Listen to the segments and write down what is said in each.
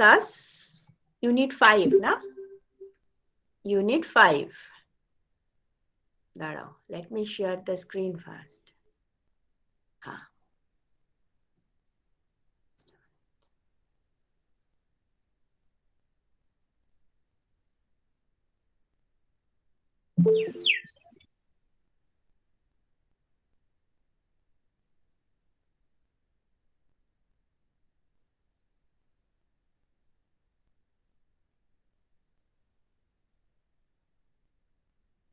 Thus, unit 5 na? Unit 5. Darao, let me share the screen first. Ha.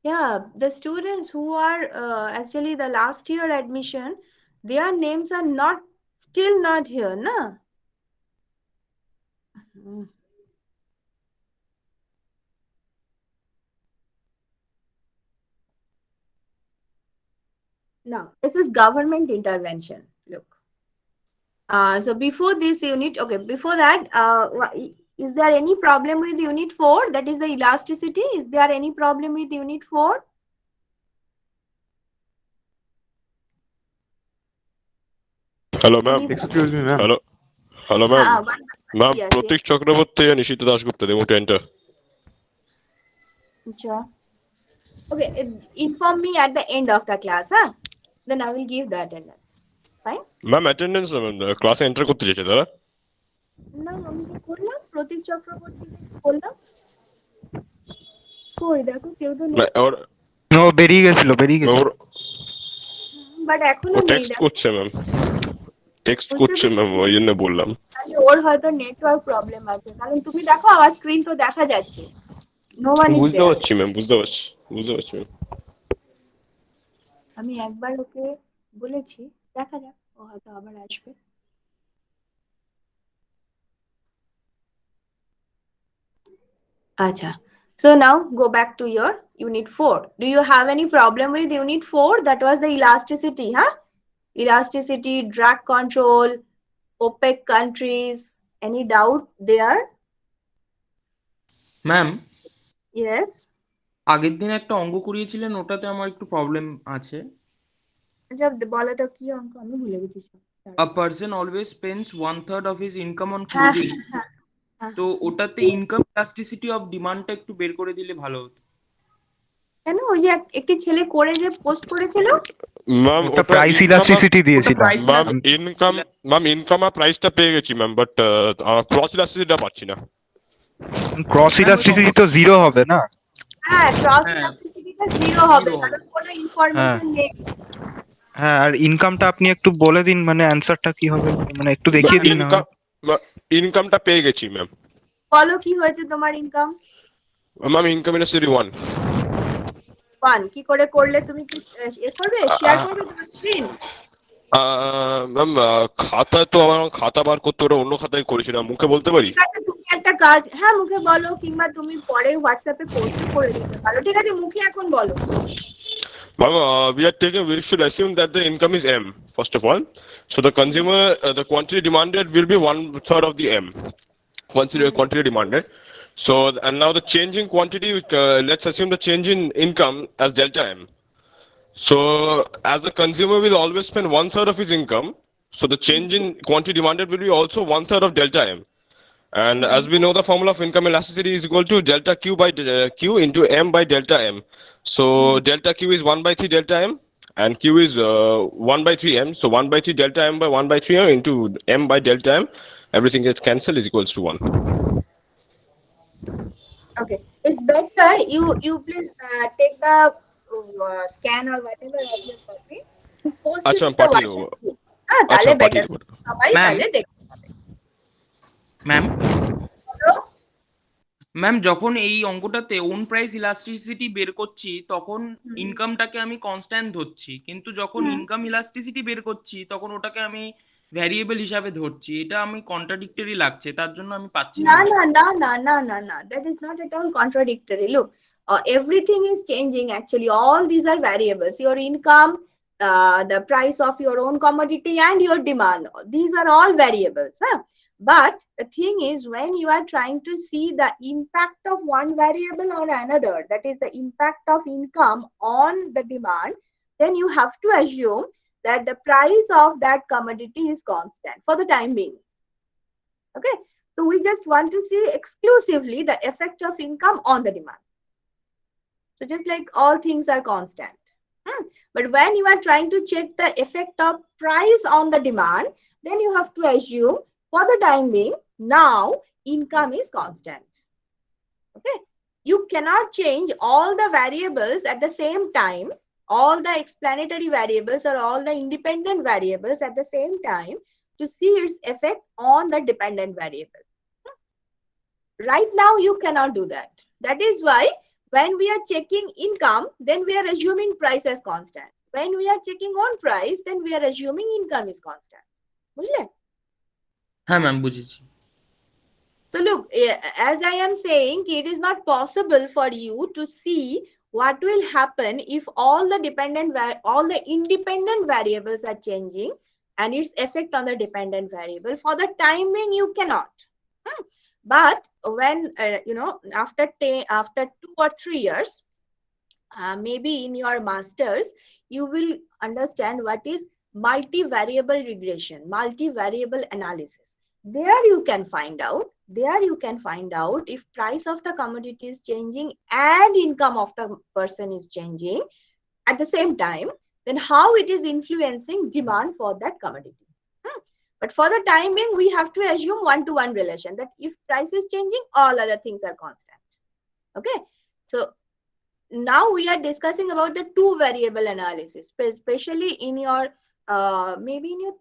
Yeah, the students who are actually the last year admission, their names are not still not here, na? No, this is government intervention. Look. So before this unit, okay, before that, is there any problem with unit 4? That is the elasticity. Is there any problem with unit 4? Hello, ma'am. Excuse me, ma'am. Hello, ma'am. Ma'am, Yes, Pratik Chakraborty and Nishita Dasgupta, they want to enter. Sure. Okay, inform me at the end of the class, huh? Then I will give the attendance. Fine? Ma'am, attendance, class enter করতে চাইছে তারা? না আমি তো করলাম প্রতীক চক্রবর্তীকে বললাম কই দেখো কেউ তো নেই নো বেরিয়ে গেছিল বাট এখনো নেই টেক্সট করছে ম্যাম টেক্সট করছে ম্যাম ওই জন্য বললাম তাহলে ওর হয়তো নেটওয়ার্ক প্রবলেম আছে কারণ তুমি দেখো আমার স্ক্রিন তো দেখা যাচ্ছে নো ওয়ান ইজ বুঝতে দেয়ার পারছি ম্যাম বুঝতে পারছি ম্যাম আমি একবার ওকে বলেছি দেখা যাক ও হয়তো আবার আসবে আচ্ছা so now go back to your unit 4 do you have any problem with unit 4 that was the elasticity huh elasticity drag control OPEC countries any doubt there ma'am yes আগের দিন একটা অঙ্ক করিয়েছিলেন ওটাতে আমার একটু প্রবলেম আছে আচ্ছা বলো তো কি অঙ্ক আমি ভুলে গেছি a person always spends 1/3 of his income on clothing তো ওটাতে ইনকাম ইলাস্টিসিটি অফ ডিমান্ডটা একটু বের করে দিলে ভালো হতো কেন ওই যে একটি ছেলে করে যে পোস্ট করেছিল ম্যাম ওটা প্রাইস ইলাস্টিসিটি দিয়েছিল ম্যাম ইনকাম আর প্রাইসটা পেয়ে গেছি ম্যাম বাট ক্রস ইলাস্টিসিটিটা পাচ্ছি না ক্রস ইলাস্টিসিটি তো জিরো হবে না হ্যাঁ ক্রস ইলাস্টিসিটিটা জিরো হবে কারণ কোনো ইনফরমেশন নেই হ্যাঁ আর ইনকামটা আপনি একটু বলে দিন মানে অ্যানসারটা কি হবে মানে একটু দেখিয়ে দিন না ইনকামটা পেয়ে গেছি ম্যাম বলো কি হয়েছে তোমার ইনকাম ম্যাম ইনকাম ইলাস্টিসিটি 1 কি করে করলে তুমি কি এ করবে শেয়ার করবে তোমার স্ক্রিন ম্যাম খাতা তো আমার খাতা বার করতে ওটা অন্য খাতায় করেছিলাম মুখে বলতে পারি ঠিক আছে তুমি একটা কাজ হ্যাঁ মুখে বলো কিংবা তুমি পরে হোয়াটসঅ্যাপে পোস্ট করে দিতে পারো ঠিক আছে মুখে এখন বলো Ma'am, we should assume that the income is M, first of all. So the consumer, the quantity demanded will be 1/3 of the M. Quantity demanded. So, and now the change in quantity, let's assume the change in income as delta M. So, as the consumer will always spend 1/3 of his income, so the change in quantity demanded will be also 1/3 of delta M. And as we know, the formula of income elasticity is equal to delta Q by Q into M by delta M. So delta Q is 1/3 delta M and Q is 1/3 M. So 1/3 delta M by 1/3 M into M by delta M. Everything gets cancelled is equals to 1. Okay, it's better you please take the scan or whatever of your copy. Post it to the WhatsApp group. তাহলে better সবাই তাহলে দেখতে পাবে ma'am ma'am যখন এই অঙ্কটাতে on price elasticity বের করছি তখন ইনকামটাকে আমি কনস্ট্যান্ট ধরছি কিন্তু যখন ইনকাম ইলাস্টিসিটি বের করছি তখন ওটাকে আমি ভ্যারিয়েবল হিসাবে ধরছি এটা আমি কন্ট্রাডিক্টরি লাগছে তার জন্য আমি পাচ্ছি না না that is not at all contradictory look everything is changing actually all these are variables your income the price of your own commodity and your demand these are all variables huh? But the thing is when you are trying to see the impact of one variable on another that is the impact of income on the demand then you have to assume that the price of that commodity is constant for the time being okay So we just want to see exclusively the effect of income on the demand. So just like all things are constant. But when you are trying to check the effect of price on the demand, then you have to assume for the time being, now income is constant. Okay. You cannot change all the variables at the same time, all the explanatory variables or all the independent variables at the same time to see its effect on the dependent variable. Right now, you cannot do that. That is why when we are checking income, then we are assuming price as constant. When we are checking on price, then we are assuming income is constant. বুঝলে? হ্যাঁ ma'am বুঝেছি। So look, as I am saying, it is not possible for you to see what will happen if all the independent variables are changing and its effect on the dependent variable. For the time being, you cannot. But when after 2 or 3 years, maybe in your masters, you will understand what is multivariable regression, multivariable analysis. There you can find out if price of the commodity is changing and income of the person is changing at the same time, then how it is influencing demand for that commodity. But for the time being, we have to assume one-to-one relation, that if price is changing, all other things are constant. Okay, so now we are discussing about the two variable analysis, especially in your maybe in your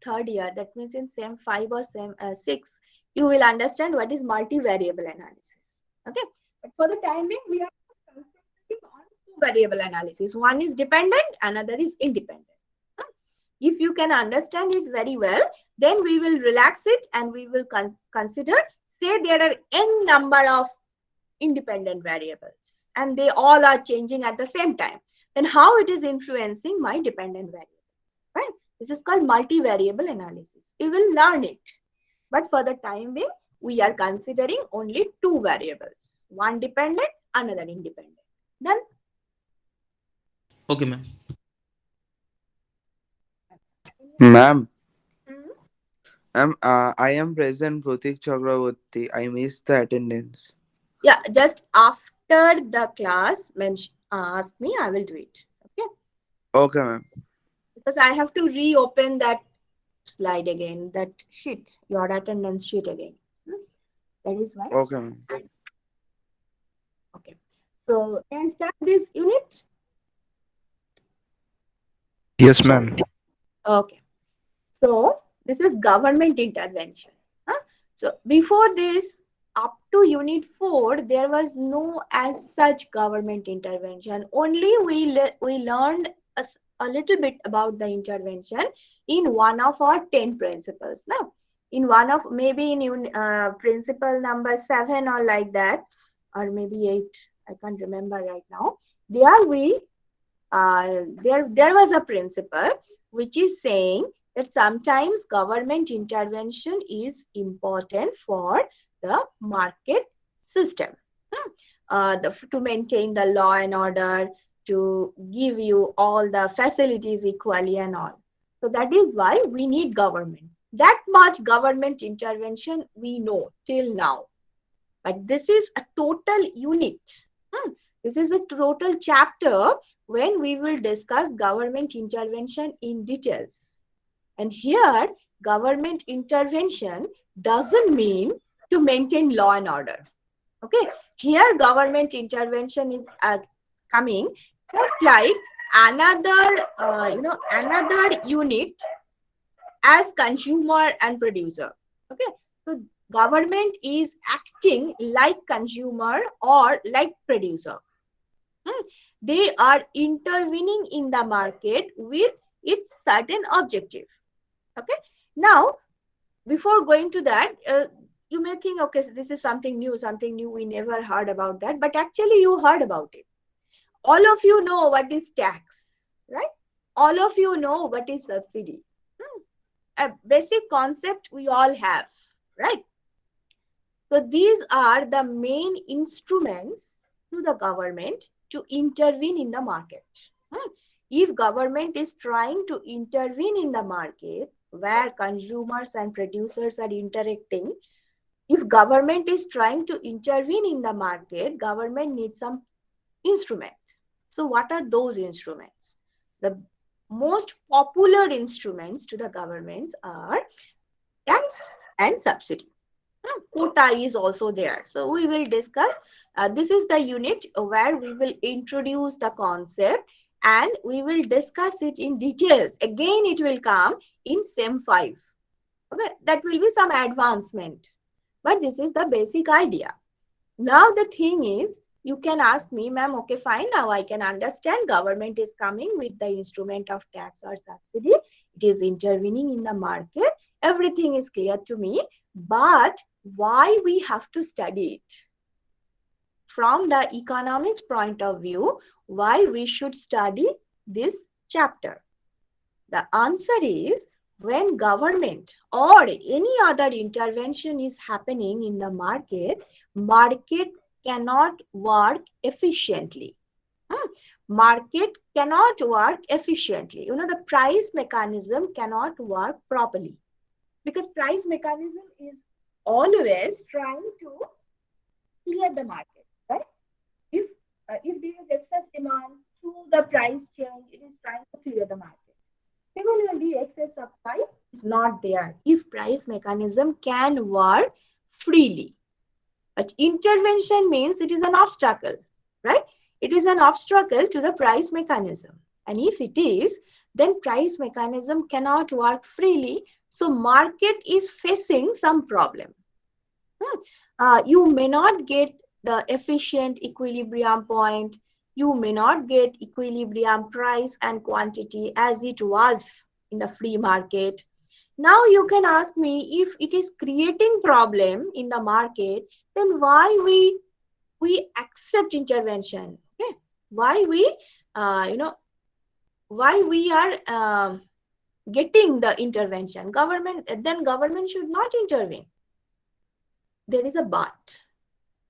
third year, that means in SEM 5 or SEM 6, you will understand what is multivariable analysis. Okay, but for the time being, we are concentrating on two variable analysis. One is dependent, another is independent. If you can understand it very well, then we will relax it and we will consider, say there are n number of independent variables and they all are changing at the same time, then how it is influencing my dependent variable, right? This is called multivariable analysis. We will learn it, but for the time being, we are considering only two variables, one dependent, another independent. Done? Okay ma'am. Ma'am, Mhm. I am present, Pratik Chakraborty. I missed the attendance. Yeah, just after the class, ask me, I will do it. Okay, Okay, ma'am. because I have to reopen that slide again, that sheet, your attendance sheet again. That is why. Okay, ma'am. Okay, so can I start this unit? Yes, ma'am. Okay, so this is government intervention. So before this, up to unit 4, there was no as such government intervention. Only we learned a little bit about the intervention in one of our 10 principles. Now, in one of maybe in principle number 7 or like that, or maybe 8, I can't remember right now. There was a principle which is saying that sometimes government intervention is important for the market system, to maintain the law and order, to give you all the facilities equally and all. So that is why we need government. That much government intervention we know till now. But this is a total unit. This is a total chapter when we will discuss government intervention in details. And here, government intervention doesn't mean to maintain law and order. Okay, here government intervention is coming just like another unit as consumer and producer. Okay, so government is acting like consumer or like producer. They are intervening in the market with its certain objective. Okay, now before going to that, you may think, okay, so this is something new, we never heard about that, but actually you heard about it. All of you know what is tax, right? All of you know what is subsidy. A basic concept we all have, right? So these are the main instruments to the government to intervene in the market. If government is trying to intervene in the market where consumers and producers are interacting, if government is trying to intervene in the market, government needs some instruments. So what are those instruments? The most popular instruments to the governments are tax and subsidy. Quota is also there. So we will discuss. This is the unit where we will introduce the concept and we will discuss it in details. Again, it will come in SEM 5. Okay, that will be some advancement. But this is the basic idea. Now the thing is, you can ask me, ma'am, okay, fine, now I can understand government is coming with the instrument of tax or subsidy. It is intervening in the market. Everything is clear to me. But why we have to study it? From the economics point of view, why we should study this chapter? The answer is, when government or any other intervention is happening in the market, market cannot work efficiently. Market cannot work efficiently. You know, the price mechanism cannot work properly because price mechanism is always trying to clear the market, right? If there is excess demand through the price change, it is trying to clear the market. Similarly, excess supply is not there if price mechanism can work freely. But intervention means it is an obstacle, right? It is an obstacle to the price mechanism. And if it is, then price mechanism cannot work freely. So market is facing some problem. You may not get the efficient equilibrium point. You may not get equilibrium price and quantity as it was in the free market. Now you can ask me, if it is creating problem in the market, then why we accept intervention? Okay? Why we why we are getting the intervention? Government should not intervene. There is a but.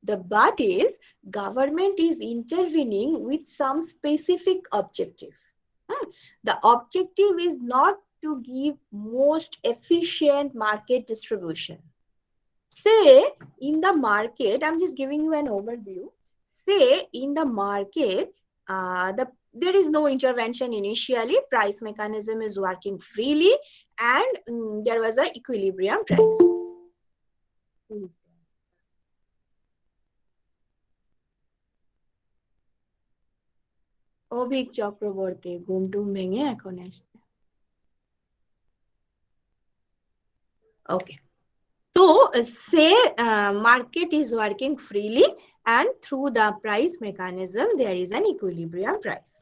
The but is government is intervening with some specific objective. The objective is not to give most efficient market distribution. Say in the market, I'm just giving you an overview. Say in the market, there is no intervention initially, price mechanism is working freely, and there was an equilibrium price. Abhik Chakraborty ঘুম টুম ভেঙে এখন আসছে। Okay. So say market is working freely and through the price mechanism there is an equilibrium price.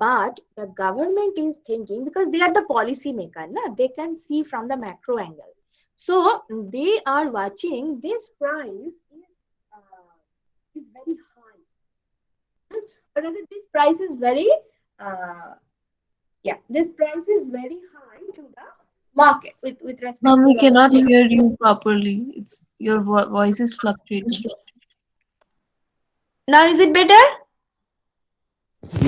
But the government is thinking, because they are the policy maker, they can see from the macro angle. So they are watching this price is very high. But this price is very this price is very high to the market with respect Ma'am, to we the cannot hear you properly. It's your voice is fluctuating. Now is it better?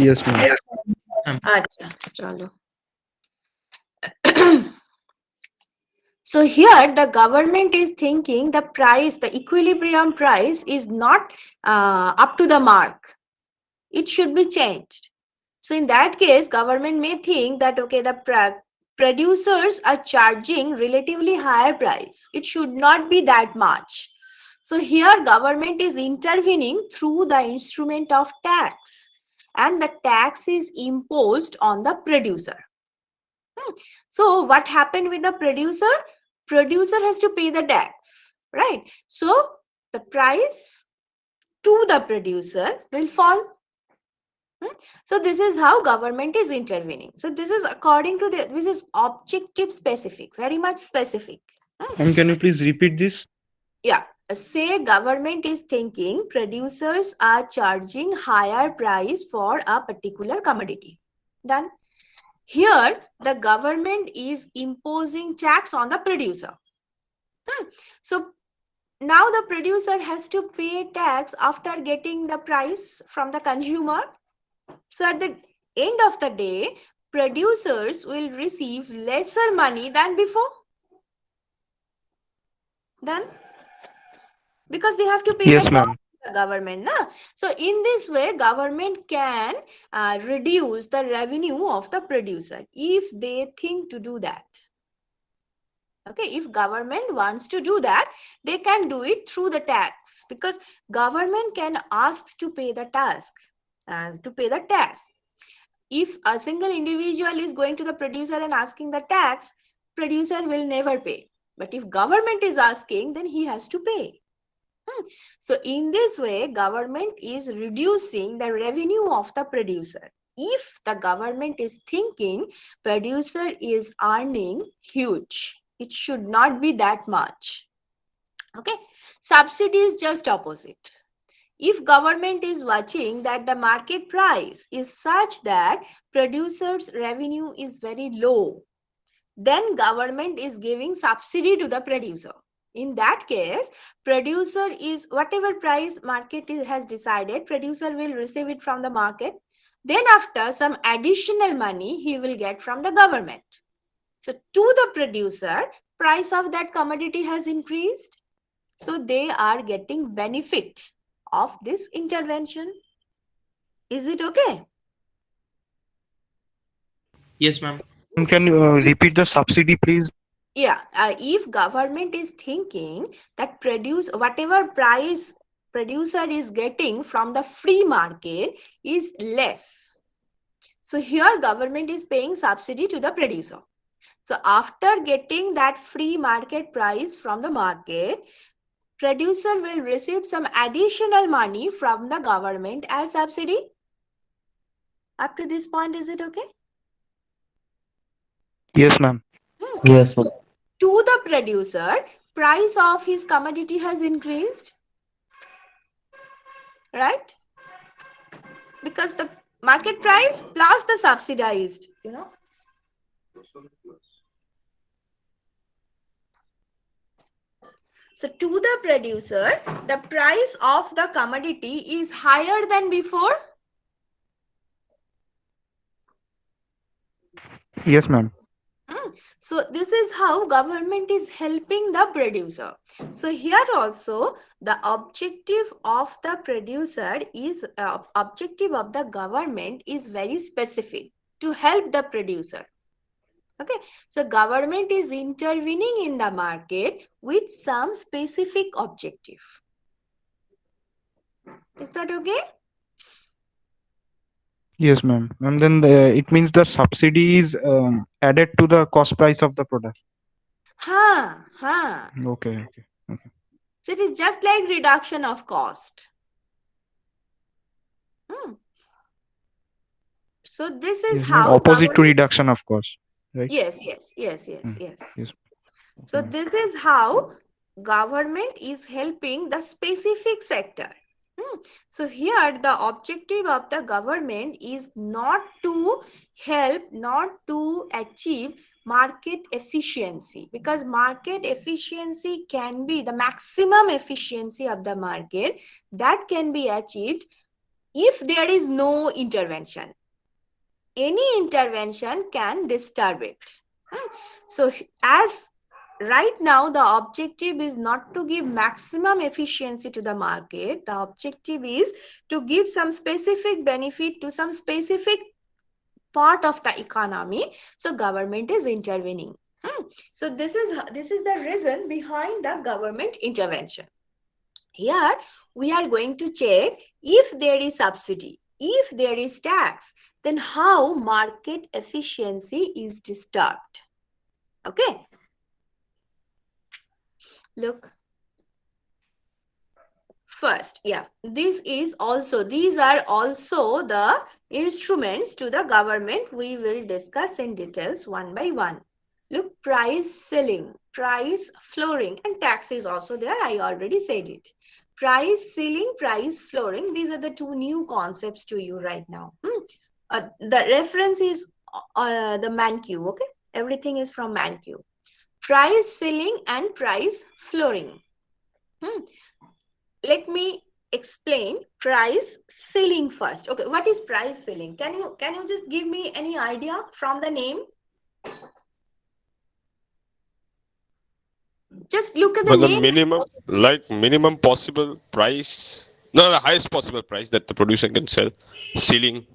Yes, ma'am. Acha, chalo. So here the government is thinking the price, the equilibrium price is not up to the mark. It should be changed. So in that case, government may think that, okay, the producers are charging relatively higher price. It should not be that much. So here government is intervening through the instrument of tax, and the tax is imposed on the producer. So what happened with the producer? Producer has to pay the tax, right? So the price to the producer will fall. So this is how government is intervening. So this is according to this is objective specific, very much specific. And can you please repeat this? Yeah. Say government is thinking producers are charging higher price for a particular commodity. Done. Here, the government is imposing tax on the producer. So now the producer has to pay tax after getting the price from the consumer. So at the end of the day, producers will receive lesser money than before. Done? because they have to pay Yes, the ma'am. tax to the government, na? So in this way, government can reduce the revenue of the producer if they think to do that. Okay, if government wants to do that, they can do it through the tax, because government can ask to pay the tax, If a single individual is going to the producer and asking the tax, producer will never pay. But if government is asking, then he has to pay. So in this way, government is reducing the revenue of the producer. If the government is thinking producer is earning huge, it should not be that much. Okay, subsidy is just opposite. If government is watching that the market price is such that producers' revenue is very low, then government is giving subsidy to the producer. In that case, producer is whatever price market has decided, producer will receive it from the market. Then after, some additional money he will get from the government. So to the producer, price of that commodity has increased. So they are getting benefit of this intervention. Is it okay? Yes, ma'am. Can you repeat the subsidy, please? Yeah, if government is thinking that whatever price producer is getting from the free market is less, so here government is paying subsidy to the producer. So after getting that free market price from the market, producer will receive some additional money from the government as subsidy. Up to this point, is it okay? Yes, ma'am. Yes, ma'am. To the producer, price of his commodity has increased, right? Because the market price plus the subsidized, So to the producer, the price of the commodity is higher than before. Yes, ma'am. So this is how government is helping the producer. So here also the objective of the producer is objective of the government is very specific, to help the producer. Okay, so government is intervening in the market with some specific objective. Is that okay? Yes, ma'am. And then it means the subsidy is added to the cost price of the product. Okay. So it is just like reduction of cost. So this is Yes, ma'am. how Opposite to reduction of cost, right? Yes. Yes. So this is how government is helping the specific sector. So here the objective of the government is not to achieve market efficiency, because market efficiency can be the maximum efficiency of the market that can be achieved if there is no intervention. Any intervention can disturb it. So as right now, the objective is not to give maximum efficiency to the market. The objective is to give some specific benefit to some specific part of the economy. So government is intervening. So this is the reason behind the government intervention. Here we are going to check if there is subsidy, if there is tax, then how market efficiency is disturbed. Okay. Look. First, these are also the instruments to the government. We will discuss in details one by one. Look, price ceiling, price flooring, and tax is also there. I already said it. Price ceiling, price flooring, these are the two new concepts to you right now. The reference is the Mankiw, okay? Everything is from Mankiw. Price ceiling and price flooring. Let me explain price ceiling first. Okay, what is price ceiling? Can you just give me any idea from the name? Just look at the But the name. minimum possible price. No, the highest possible price that the producer can sell. Ceiling.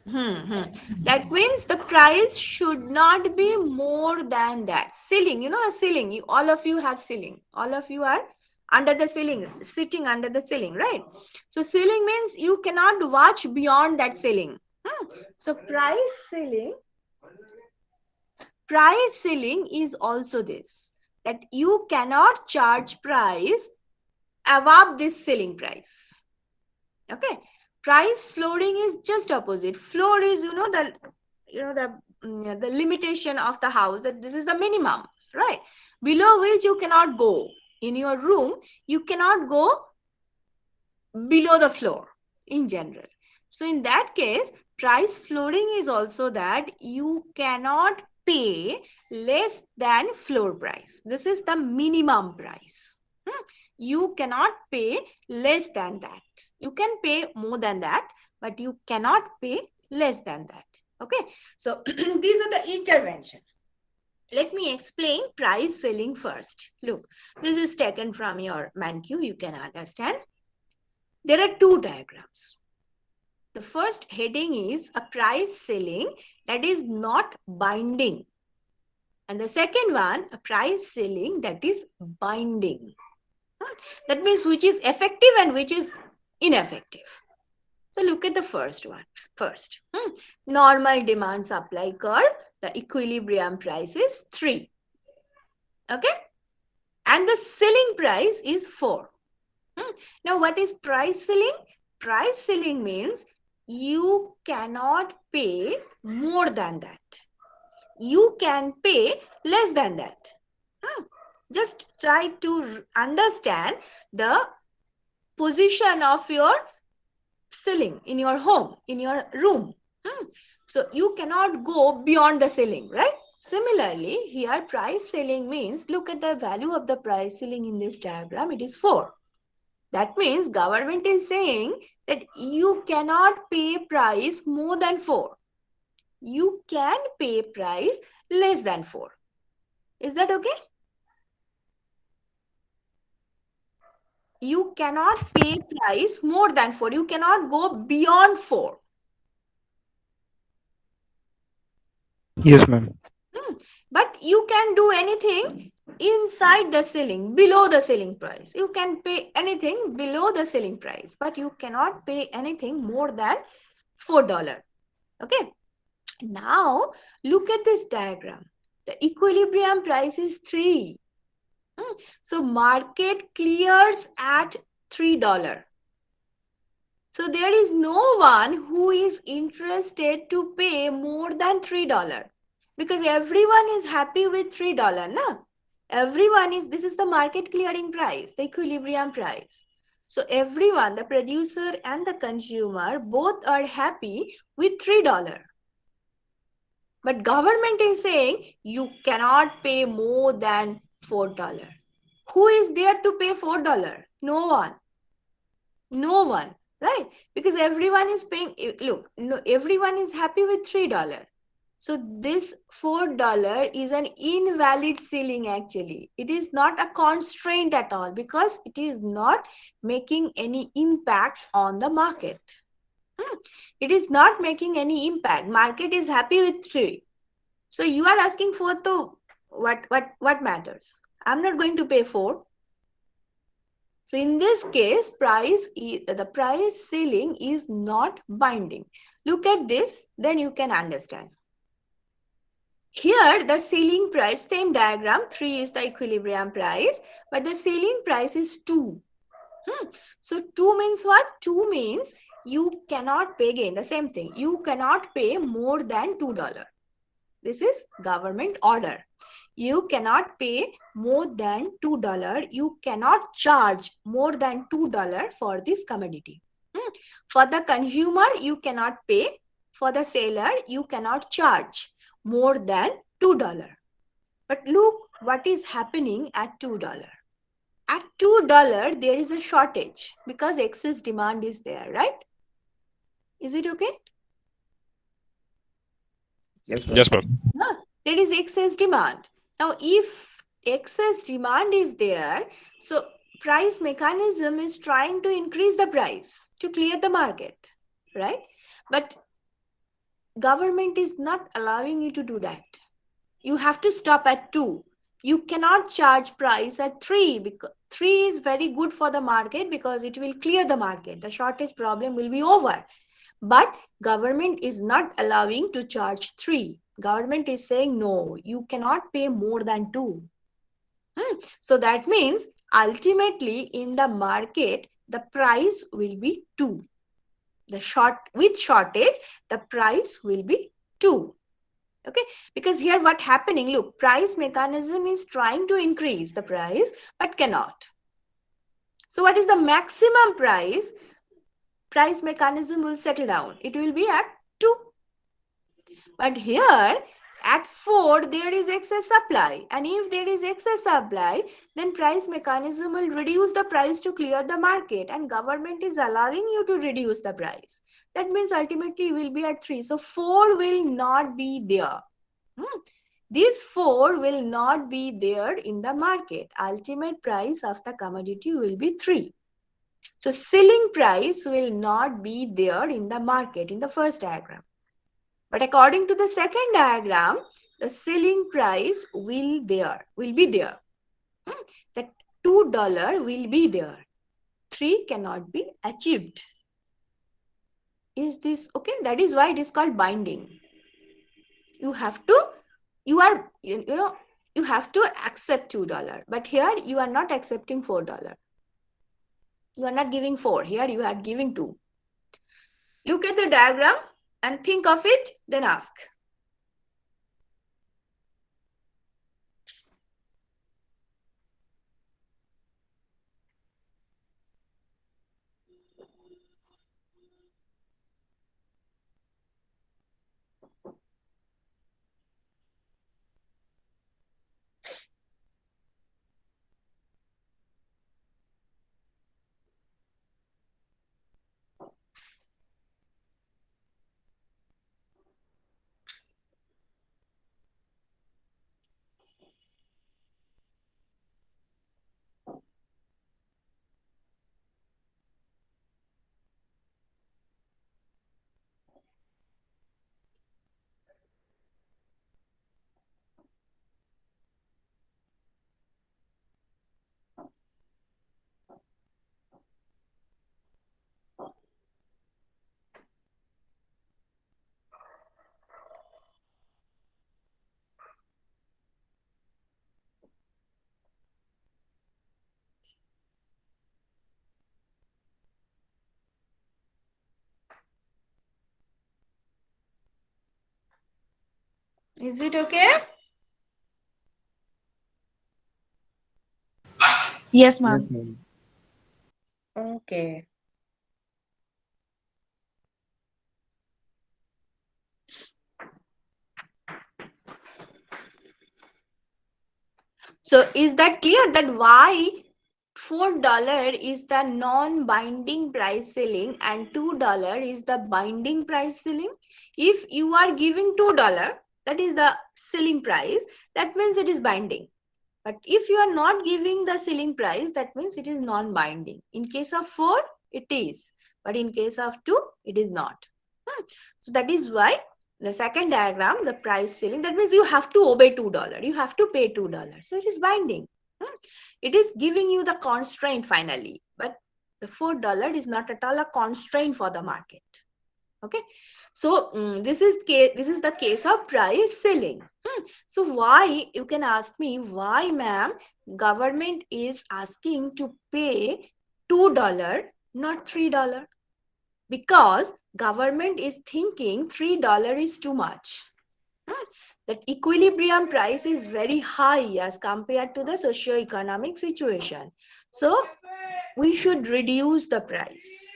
That means the price should not be more than that. Ceiling, you know, a ceiling. All of you have ceiling. All of you are under the ceiling, sitting under the ceiling, right? So ceiling means you cannot watch beyond that ceiling. So price ceiling is also this, that you cannot charge price above this ceiling price. Okay. Price flooring is just opposite. Floor is, the limitation of the house, that this is the minimum, right? Below which you cannot go. In your room, you cannot go below the floor in general. So in that case, price flooring is also that you cannot pay less than floor price. This is the minimum price. You cannot pay less than that. You can pay more than that, but you cannot pay less than that. Okay, so these are the intervention. Let me explain price ceiling first. Look, this is taken from your ManQ, you can understand. There are two diagrams. The first heading is a price ceiling that is not binding. And the second one, a price ceiling that is binding. That means which is effective and which is ineffective. So look at the first one first. Normal demand supply curve, the equilibrium price is 3. Okay. And the ceiling price is 4. Now what is price ceiling? Price ceiling means you cannot pay more than that. You can pay less than that. Just try to understand the position of your ceiling in your home, in your room. So you cannot go beyond the ceiling, right? Similarly, here price ceiling means, look at the value of the price ceiling in this diagram, it is 4. That means government is saying that you cannot pay price more than 4. You can pay price less than 4. Is that okay? You cannot pay price more than 4. You cannot go beyond 4. Yes, ma'am. But you can do anything inside the ceiling, below the ceiling price. You can pay anything below the ceiling price, but you cannot pay anything more than $4. Okay. Now, look at this diagram. The equilibrium price is 3. So market clears at $3. So there is no one who is interested to pay more than $3 because everyone is happy with $3. Na? Everyone is, this is the market clearing price, the equilibrium price. So everyone, the producer and the consumer, both are happy with $3. But government is saying you cannot pay more than $4. Who is there to pay $4? No one. No one, right? Because everyone is paying, look, no, everyone is happy with $3. So this $4 is an invalid ceiling actually. It is not a constraint at all because it is not making any impact on the market. It is not making any impact. Market is happy with 3. So you are asking for the what matters? I'm not going to pay 4. So in this case, the price ceiling is not binding. Look at this, then you can understand. Here, the ceiling price, same diagram, 3 is the equilibrium price, but the ceiling price is 2. So 2 means what? 2 means you cannot pay, again, the same thing. You cannot pay more than $2. This is government order. You cannot pay more than $2. You cannot charge more than $2 for this commodity. For the consumer, you cannot pay. For the seller, you cannot charge more than $2. But look what is happening at $2. At $2, there is a shortage because excess demand is there, right? Is it okay? Yes, ma'am. There is excess demand. Now, if excess demand is there, so price mechanism is trying to increase the price to clear the market, right? But government is not allowing you to do that. You have to stop at 2. You cannot charge price at 3 because 3 is very good for the market because it will clear the market. The shortage problem will be over. But government is not allowing to charge 3. Government is saying, no, you cannot pay more than 2. So that means ultimately in the market, the price will be 2. With shortage, the price will be 2. Okay, because here what happening, look, price mechanism is trying to increase the price but cannot. So what is the maximum price? Price mechanism will settle down. It will be at 2. But here at 4 there is excess supply, and if there is excess supply, then price mechanism will reduce the price to clear the market, and government is allowing you to reduce the price. That means ultimately you will be at 3. So 4 will not be there. This 4 will not be there in the market. Ultimate price of the commodity will be 3. So ceiling price will not be there in the market in the first diagram. But according to the second diagram, the ceiling price will be there. That $2 will be there. 3 cannot be achieved. Is this okay? That is why it is called binding. You have to accept $2, but here you are not accepting $4. You are not giving 4. Here you are giving 2. Look at the diagram and think of it, then ask. Is it okay? Yes, ma'am. Okay. So is that clear that why $4 is the non-binding price ceiling and $2 is the binding price ceiling? If you are giving $2, that is the ceiling price, that means it is binding. But if you are not giving the ceiling price, that means it is non-binding. In case of 4, it is. But in case of 2, it is not. So that is why the second diagram, the price ceiling, that means you have to obey $2. You have to pay $2. So it is binding. It is giving you the constraint finally. But the $4 is not at all a constraint for the market. Okay. So this is the case of price ceiling. So why, you can ask me, why ma'am government is asking to pay $2, not $3? Because government is thinking $3 is too much. That equilibrium price is very high as compared to the socio-economic situation. So we should reduce the price.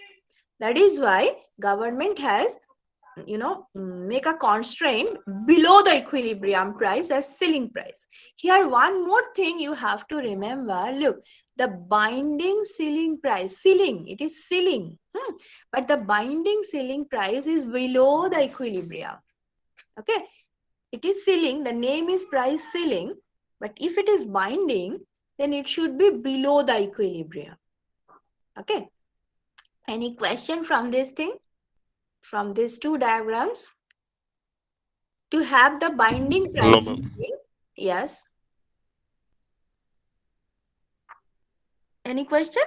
That is why government has, make a constraint below the equilibrium price as ceiling price. Here, one more thing you have to remember. Look, the binding ceiling price, it is ceiling, but the binding ceiling price is below the equilibrium. Okay, it is ceiling. The name is price ceiling, But if it is binding, then it should be below the equilibrium. Okay. Any question from this thing? From these two diagrams? To have the binding No, price. ma'am. Yes. Any question?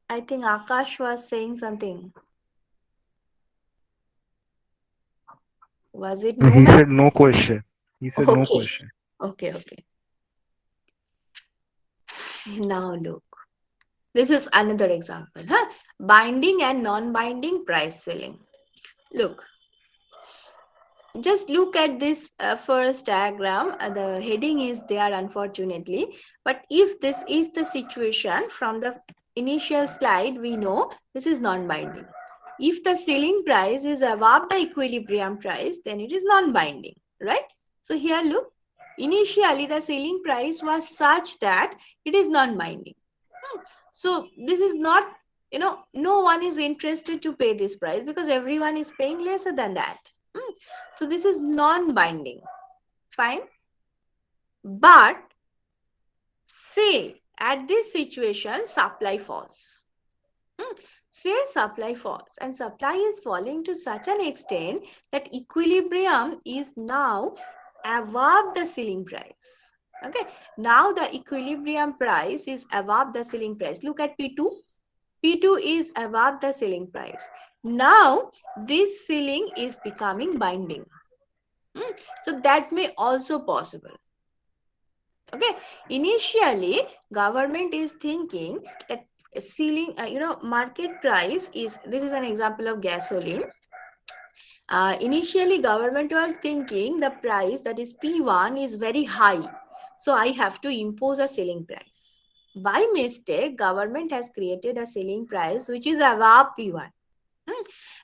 I think Akash was saying something. Was it no? He ma'am? said no question. He said no Okay. question. Okay. Now look. This is another example. Binding and non-binding price selling. Look. Just look at this first diagram. The heading is there, unfortunately. But if this is the situation from the initial slide, we know this is non-binding. If the selling price is above the equilibrium price, then it is non-binding, right? So here, look, initially the selling price was such that it is non-binding. So this is not, no one is interested to pay this price because everyone is paying lesser than that. So this is non-binding. Fine. But say at this situation, supply falls. Say supply falls, and supply is falling to such an extent that equilibrium is now above the selling price. Okay. Now the equilibrium price is above the selling price. Look at P2. P2 is above the selling price. Now this selling is becoming binding. So that may also possible. Okay. Initially, government is thinking that ceiling, market price is, this is an example of gasoline. Initially, government was thinking the price, that is P1, is very high. So I have to impose a selling price. By mistake, government has created a selling price which is above P1.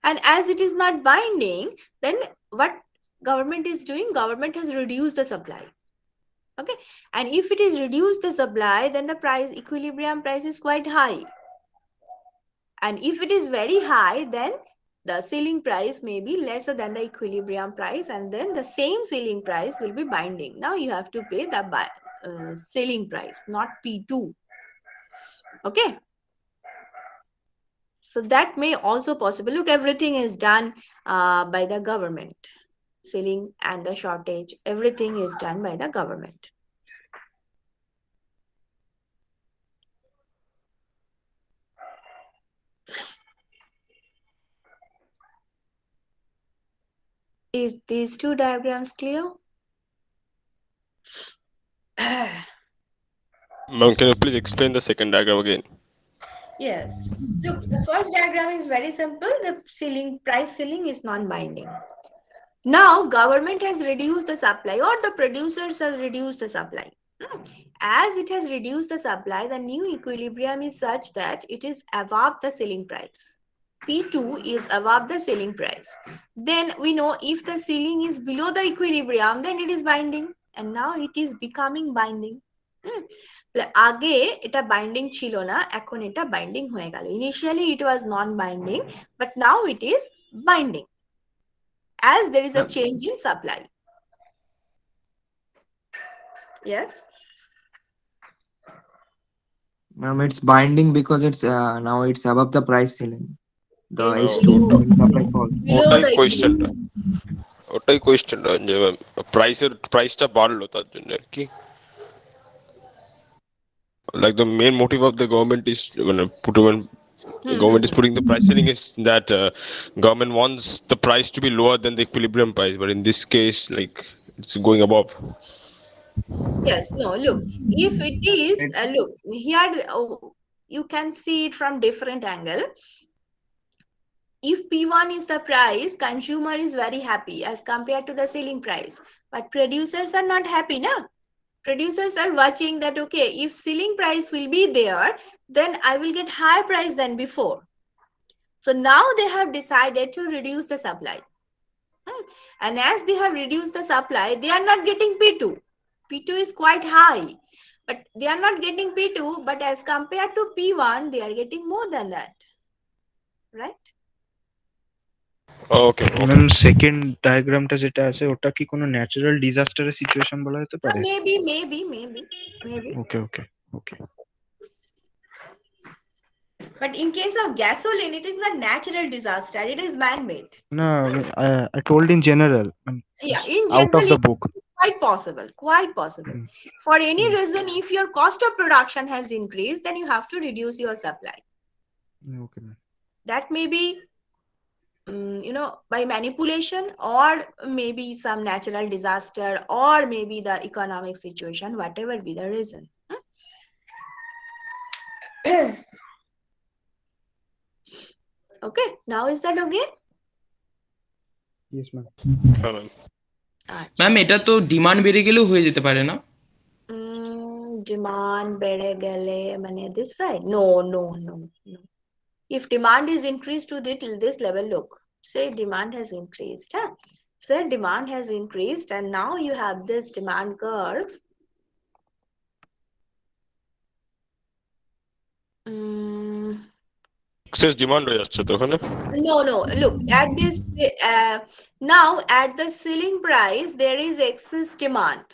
And as it is not binding, then what government is doing? Government has reduced the supply. Okay. And if it is reduced the supply, then the price, equilibrium price is quite high. And if it is very high, then the selling price may be lesser than the equilibrium price, and then the same selling price will be binding. Now you have to pay the selling price, not P2. Okay. So that may also possible. Look, everything is done by the government. Selling and the shortage, everything is done by the government. Is these two diagrams clear? Ma'am, can you please explain the second diagram again? Yes. Look, the first diagram is very simple. The price ceiling is non-binding. Now, government has reduced the supply, or the producers have reduced the supply. As it has reduced the supply, the new equilibrium is such that it is above the selling price. P2 is above the selling price. Then we know if the ceiling is below the equilibrium, then it is binding. And now it is becoming binding. আগে এটা binding ছিল না, এখন এটা binding হয়ে গেল. Initially it was non-binding, but now it is binding as there is a change in supply. Yes. Ma'am, it's binding because it's now it's above the price ceiling. The Yes, H2 when supply falls. below ওটাই the কোয়েশ্চেনটা, ওটাই কোয়েশ্চেনটা যে প্রাইসটা বাড়লো তার জন্য আর কি। Like the main motive of the government is government is putting the price ceiling is that government wants the price to be lower than the equilibrium price, but in this case, like it's going above. Yes, no, look, if it is, look, here you can see it from different angle. If P1 is the price, consumer is very happy as compared to the selling price, but producers are not happy, na? Producers are watching that, okay, if selling price will be there, then I will get higher price than before. So now they have decided to reduce the supply. And as they have reduced the supply, they are not getting P2. P2 is quite high, but they are not getting P2, but as compared to P1, they are getting more than that. Right? Okay, okay. Ma'am second ডায়াগ্রামটা যেটা আছে ওটা কি কোনো natural ডিজাস্টারের situation বলা যেতে পারে? Maybe. Okay okay okay. But in case of gasoline, it is not natural disaster. It is man-made. না I told in general, Yeah, in out of general, the book. quite possible. For any reason, if your cost of production has increased, then you have to reduce your supply. Okay, ma'am. That may be by manipulation, or maybe some natural disaster, or maybe the economic situation, whatever be the reason. Okay, now is that okay? Yes, ma'am. হ্যাঁ ma'am. Ma'am এটা তো demand বেড়ে গেলেও হয়ে যেতে পারে না? Demand বেড়ে গেলে মানে this side? No. If demand is increased to this level, look, say demand has increased, huh? Say demand has increased, and now you have this demand curve. Excess demand হয়ে যাচ্ছে তো ওখানে। No. Look, at this now at the ceiling price, there is excess demand.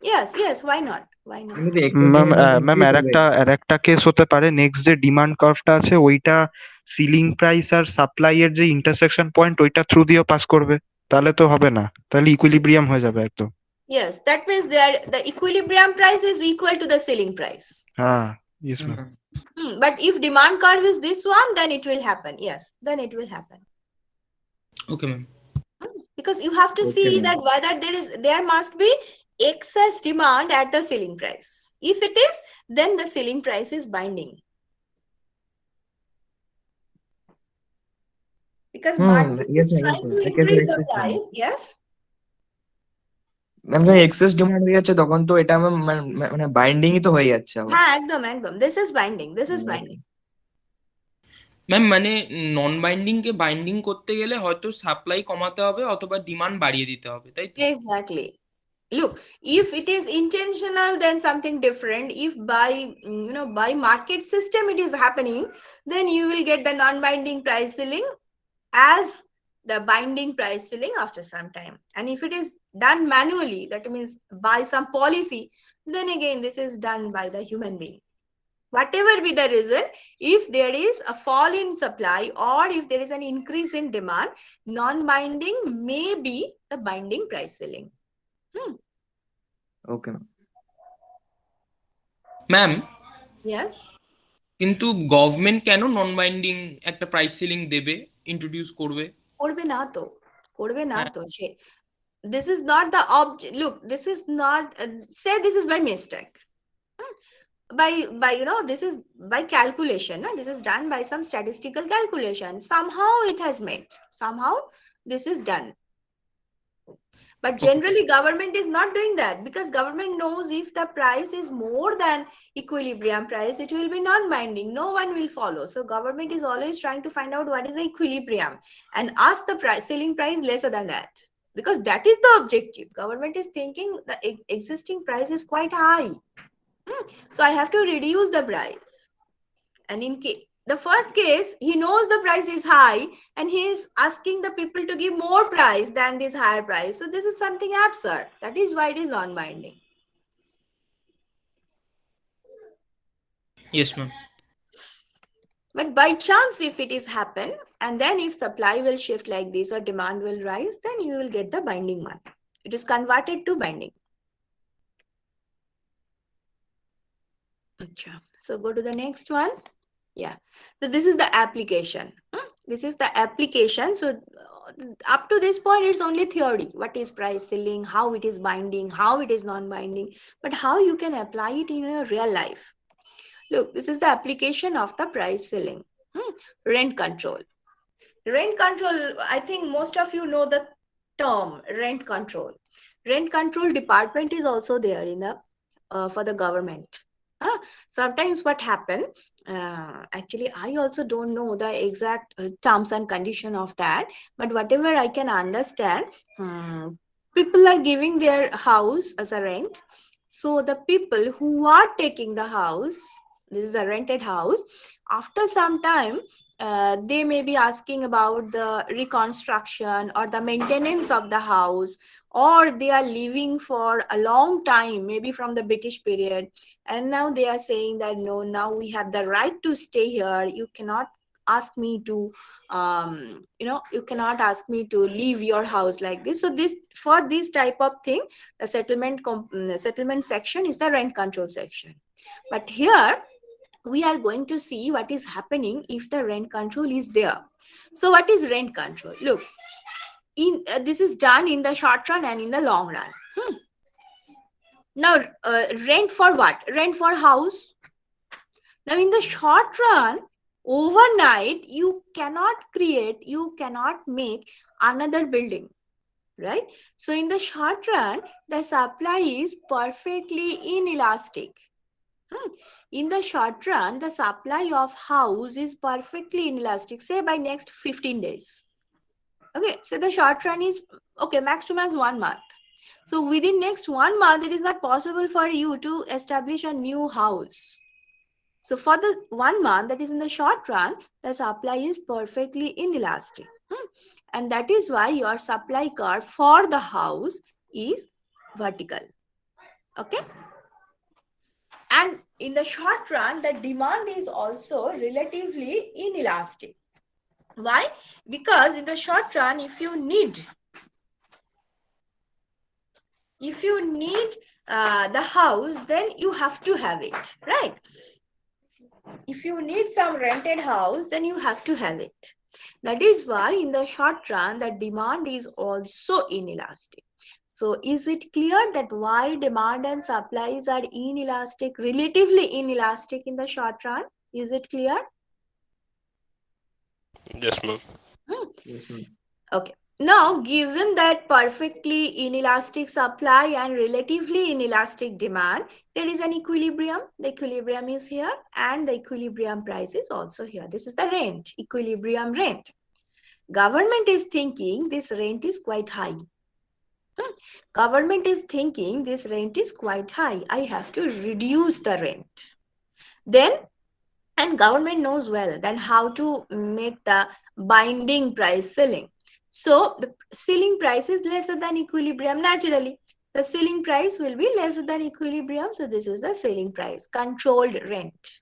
Yes. Why not? Ma'am আর একটা case হতে পারে, next যে demand কার্ভটা আছে ওইটা সিলিং প্রাইস আর সাপ্লাই এর যে ইন্টারসেকশন পয়েন্ট ওইটা থ্রু দিয়েও পাস করবে, তাহলে তো হবে না, তাহলে ইকুইলিব্রিয়াম হয়ে যাবে একদম। Yes, that means the equilibrium price is equal to the ceiling price. হ্যাঁ, yes ma'am. But if demand curve is this one, then it will happen. Yes, then it will happen. Okay ma'am. Because you have to see that whether there must be excess demand at the ceiling price. If it is, then the ceiling price is binding. Because market is trying to increase the price. Yes. Ma'am যখন access demand হয়ে যাচ্ছে তখন তো এটা মানে বাইন্ডিংই তো হয়ে যাচ্ছে আবার। হ্যাঁ, একদম this is binding. ম্যাম মানে নন বাইন্ডিং কে বাইন্ডিং করতে গেলে হয়তো সাপ্লাই কমাতে হবে অথবা ডিমান্ড বাড়িয়ে দিতে হবে, তাই তো? Exactly. Look, if it is intentional, then something different. If by market system it is happening, then you will get the non-binding price ceiling as the binding price ceiling after some time. And if it is done manually, that means by some policy, then again this is done by the human being. Whatever be the reason, if there is a fall in supply or if there is an increase in demand, non-binding may be the binding price ceiling. Okay ma'am Yes. কিন্তু government কেন নন binding একটা price ceiling দেবে, introduce করবে? করবে না তো সে, this is not the object. Look, this is not say this is by mistake, by this is by calculation. This is done by some statistical calculation. Somehow it has made, somehow this is done. But generally government is not doing that, because government knows if the price is more than equilibrium price, it will be non-binding. No one will follow. So government is always trying to find out what is the equilibrium and ask the price, ceiling price lesser than that, because that is the objective. Government is thinking the existing price is quite high. So I have to reduce the price. And in the first case, he knows the price is high and he is asking the people to give more price than this higher price. So this is something absurd. That is why it is non-binding. Yes, ma'am. But by chance, if it is happen, and then if supply will shift like this or demand will rise, then you will get the binding one. It is converted to binding. So go to the next one. Yeah, so this is the application. This is the application. So up to this point, it's only theory. What is price ceiling, how it is binding, how it is non-binding, but how you can apply it in your real life. Look, this is the application of the price ceiling. Rent control. Rent control, I think most of you know the term rent control. Rent control department is also there in the for the government. Sometimes what happen, actually I also don't know the exact terms and condition of that, but whatever I can understand, people are giving their house as a rent. So the people who are taking the house, this is a rented house, after some time they may be asking about the reconstruction or the maintenance of the house, or they are living for a long time, maybe from the British period, and now they are saying that no, now we have the right to stay here. You cannot ask me to you cannot ask me to leave your house like this. So this, for this type of thing, the settlement section is the rent control section. But here we are going to see what is happening if the rent control is there. So what is rent control? Look, in this is done in the short run and in the long run. Now rent for what? Rent for house. Now in the short run, overnight you cannot make another building, right? So in the short run, the supply is perfectly inelastic. In the short run, the supply of house is perfectly inelastic, say by next 15 days. Okay, so the short run is, okay, max to max 1 month. So within next 1 month, it is not possible for you to establish a new house. So for the 1 month, that is in the short run, the supply is perfectly inelastic. And that is why your supply curve for the house is vertical. Okay. And in the short run, the demand is also relatively inelastic. Why? Because in the short run, if you need the house, then you have to have it, right? If you need some rented house, then you have to have it. That is why in the short run, the demand is also inelastic. So is it clear that why demand and supplies are inelastic, relatively inelastic in the short run? Is it clear? Yes, ma'am. Yes, ma'am. Okay. Now, given that perfectly inelastic supply and relatively inelastic demand, there is an equilibrium. The equilibrium is here and the equilibrium price is also here. This is the rent, equilibrium rent. Government is thinking this rent is quite high. Government is thinking this rent is quite high. I have to reduce the rent. Then, and government knows well then how to make the binding price ceiling. So the ceiling price is lesser than equilibrium naturally. The ceiling price will be lesser than equilibrium. So this is the ceiling price, controlled rent.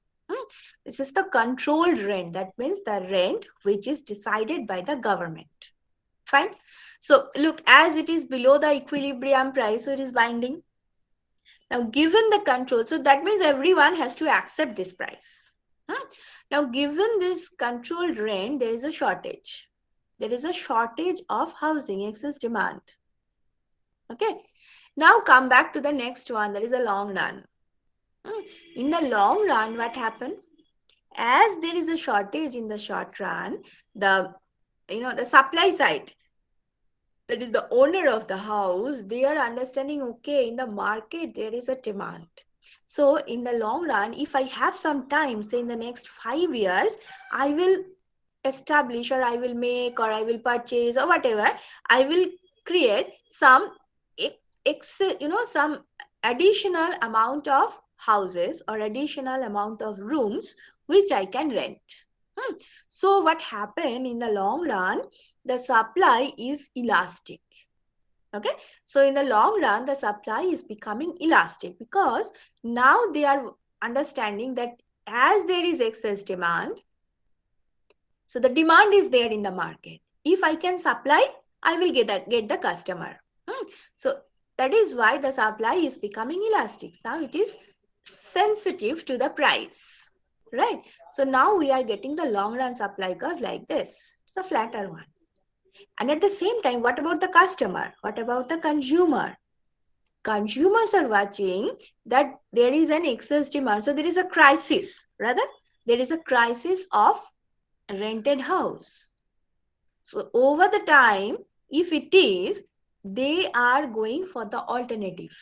This is the controlled rent. That means the rent which is decided by the government. Fine. So look, as it is below the equilibrium price, so it is binding. Now given the control, so that means everyone has to accept this price. Now given this controlled rent, there is a shortage. There is a shortage of housing, excess demand. Okay. Now come back to the next one, that is a long run. In the long run, what happened? As there is a shortage in the short run, the supply side, that is the owner of the house, they are understanding, okay, in the market there is a demand. So in the long run, if I have some time, say in the next 5 years, I will establish or I will make or I will purchase or whatever, I will create some some additional amount of houses or additional amount of rooms which I can rent. So what happened in the long run, the supply is elastic. Okay, so in the long run, the supply is becoming elastic because now they are understanding that as there is excess demand, so the demand is there in the market. If I can supply, I will get the customer. So that is why the supply is becoming elastic. Now it is sensitive to the price, right? So now we are getting the long run supply curve like this. It's a flatter one. And at the same time, what about the customer? What about the consumer? Consumers are watching that there is an excess demand. So there is a crisis, rather, there is a crisis of rented house. So over the time, if it is, they are going for the alternative.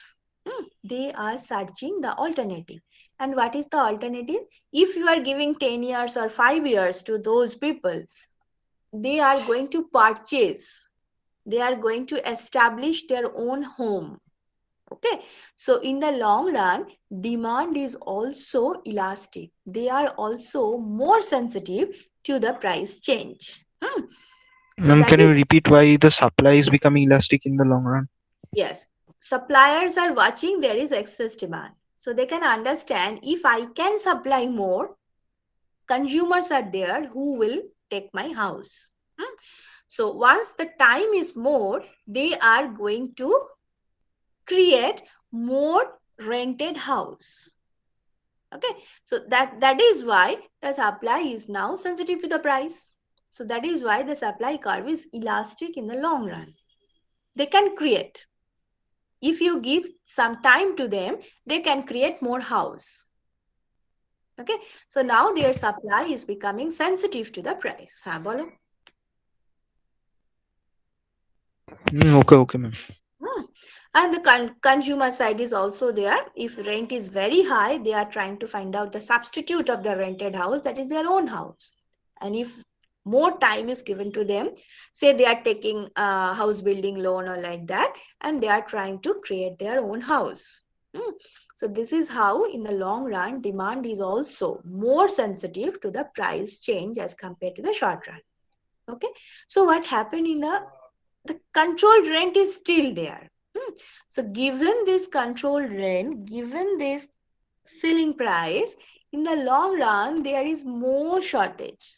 They are searching the alternative. And what is the alternative? If you are giving 10 years or 5 years to those people, they are going to purchase. They are going to establish their own home. Okay. So in the long run, demand is also elastic. They are also more sensitive to the price change. So Ma'am, that can you is, repeat why the supply is becoming elastic in the long run? yes, suppliers are watching there is excess demand. So they can understand if I can supply more, consumers are there who will take my house. So once the time is more, they are going to create more rented house. Okay, so that is why the supply is now sensitive to the price. So that is why the supply curve is elastic in the long run. They can create. If you give some time to them, they can create more house. Okay, so now their supply is becoming sensitive to the price. Ha, bolo? Okay, ma'am. And the consumer side is also there. If rent is very high, they are trying to find out the substitute of the rented house, that is their own house. And if more time is given to them, say they are taking a house building loan or like that, and they are trying to create their own house. So this is how in the long run demand is also more sensitive to the price change as compared to the short run. Okay, so what happened in the controlled rent is still there. So given this controlled rent, given this ceiling price, in the long run there is more shortage.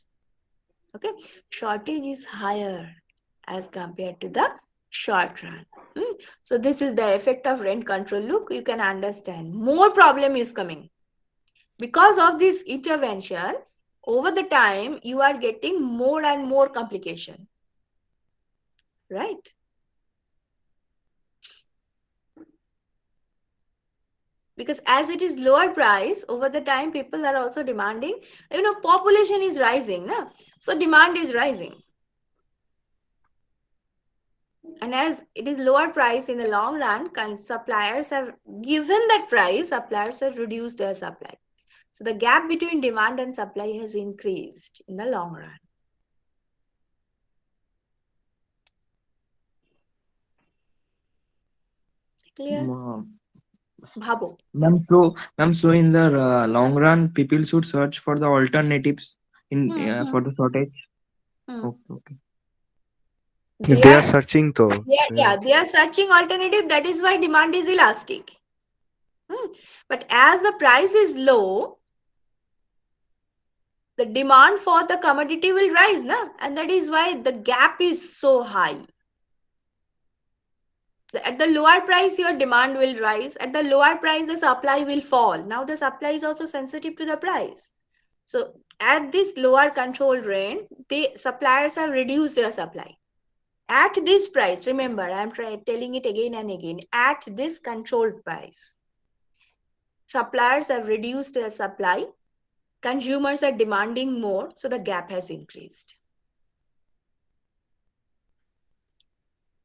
Okay, shortage is higher as compared to the short run. So this is the effect of rent control. Look, you can understand more problem is coming because of this intervention. Over the time you are getting more and more complication, right? Because as it is lower price, over the time people are also demanding, population is rising, so demand is rising. And as it is lower price in the long run, suppliers have given that price, suppliers have reduced their supply. So the gap between demand and supply has increased in the long run. Clear? Bhabo. So in the long run, people should search for the alternatives in for the shortage. Okay. They are searching though. They are searching alternative. That is why demand is elastic. But as the price is low, the demand for the commodity will rise, and that is why the gap is so high. At the lower price, your demand will rise. At the lower price, the supply will fall. Now the supply is also sensitive to the price. So at this lower control rate, the suppliers have reduced their supply. At this price, remember, I'm telling it again and again, at this controlled price, suppliers have reduced their supply, consumers are demanding more, so the gap has increased.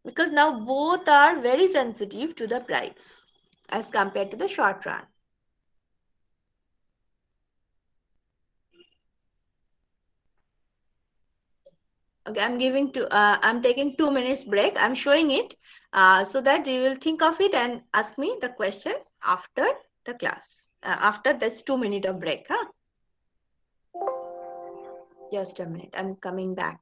Because now both are very sensitive to the price as compared to the short run. Okay, I'm taking 2 minutes break. I'm showing it so that you will think of it and ask me the question after the class, after this 2 minute of break. Just a minute, I'm coming back.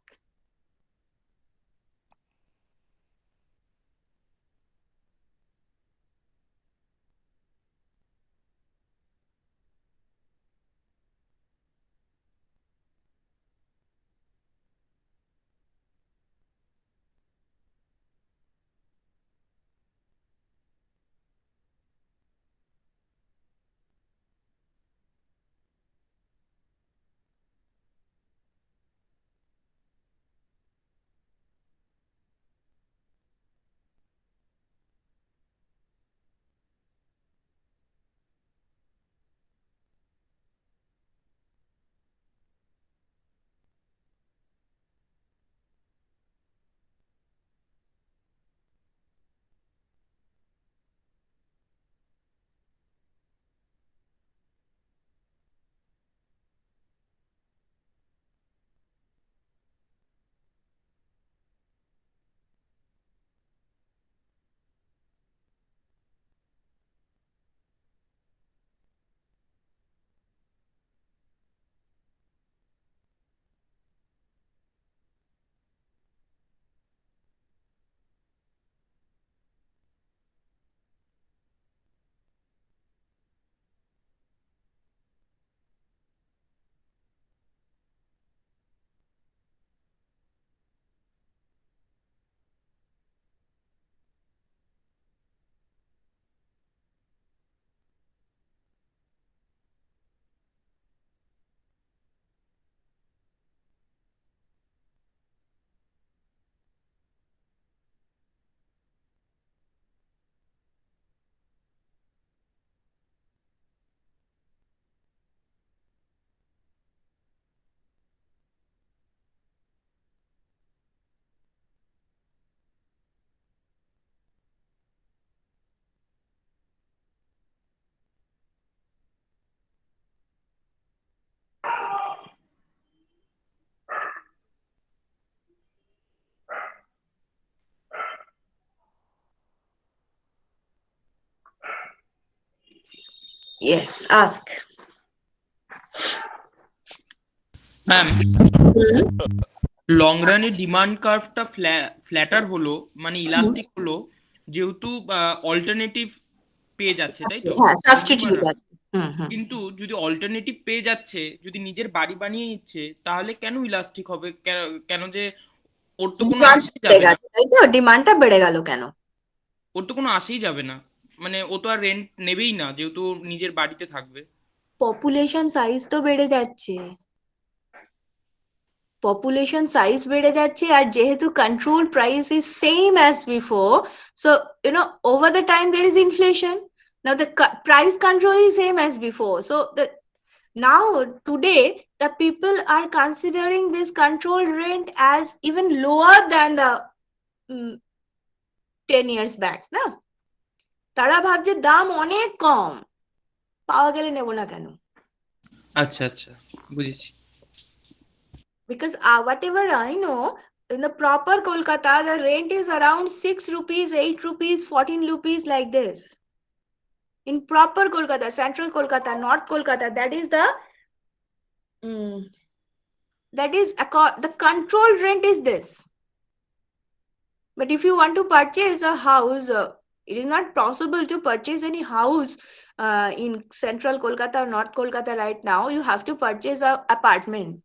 Yes, ask. Ma'am, Hmm. Long রানে demand কার্ভটা platter হলো মানে elastic হলো যেহেতু alternative পেয়ে যাচ্ছে, তাই তো হ্যাঁ, সাবস্টিটিউট কনজিউমাররা। আছে। হুম হুম। কিন্তু যদি অল্টারনেটিভ পেয়ে যাচ্ছে, যদি নিজের বাড়ি বানিয়ে নিচ্ছে, তাহলে কেন ইলাস্টিক হবে? কেন যে ওর তো কোনো ডিমান্ড আসেই বেড়ে যাবে না। গেল, তাই তো? ডিমান্ডটা বেড়ে গেল কেন? ওর তো কোনো আসেই যাবে না, মানে ও তো আর রেন্ট নেবেই না যেহেতু ও নিজের বাড়িতে থাকবে। পপুলেশন সাইজ তো বেড়ে যাচ্ছে। পপুলেশন সাইজ বেড়ে যাচ্ছে, আর যেহেতু control price is same as before, so over the time there is inflation. Now the price control is same as before, so now today the people are considering this control rent as even lower than the 10 years back, না? তারা ভাবছে দাম অনেক কম, পাওয়া গেলে নেব না কেন? আচ্ছা আচ্ছা, বুঝেছি। Because whatever I know, in the proper Kolkata, the rent is around 6 rupees, 8 rupees, 14 rupees, like this. In proper Kolkata, central Kolkata, North Kolkata, that is the the control rent is this. But if you want to purchase a house, it is not possible to purchase any house in central Kolkata or North Kolkata right now. You have to purchase a apartment.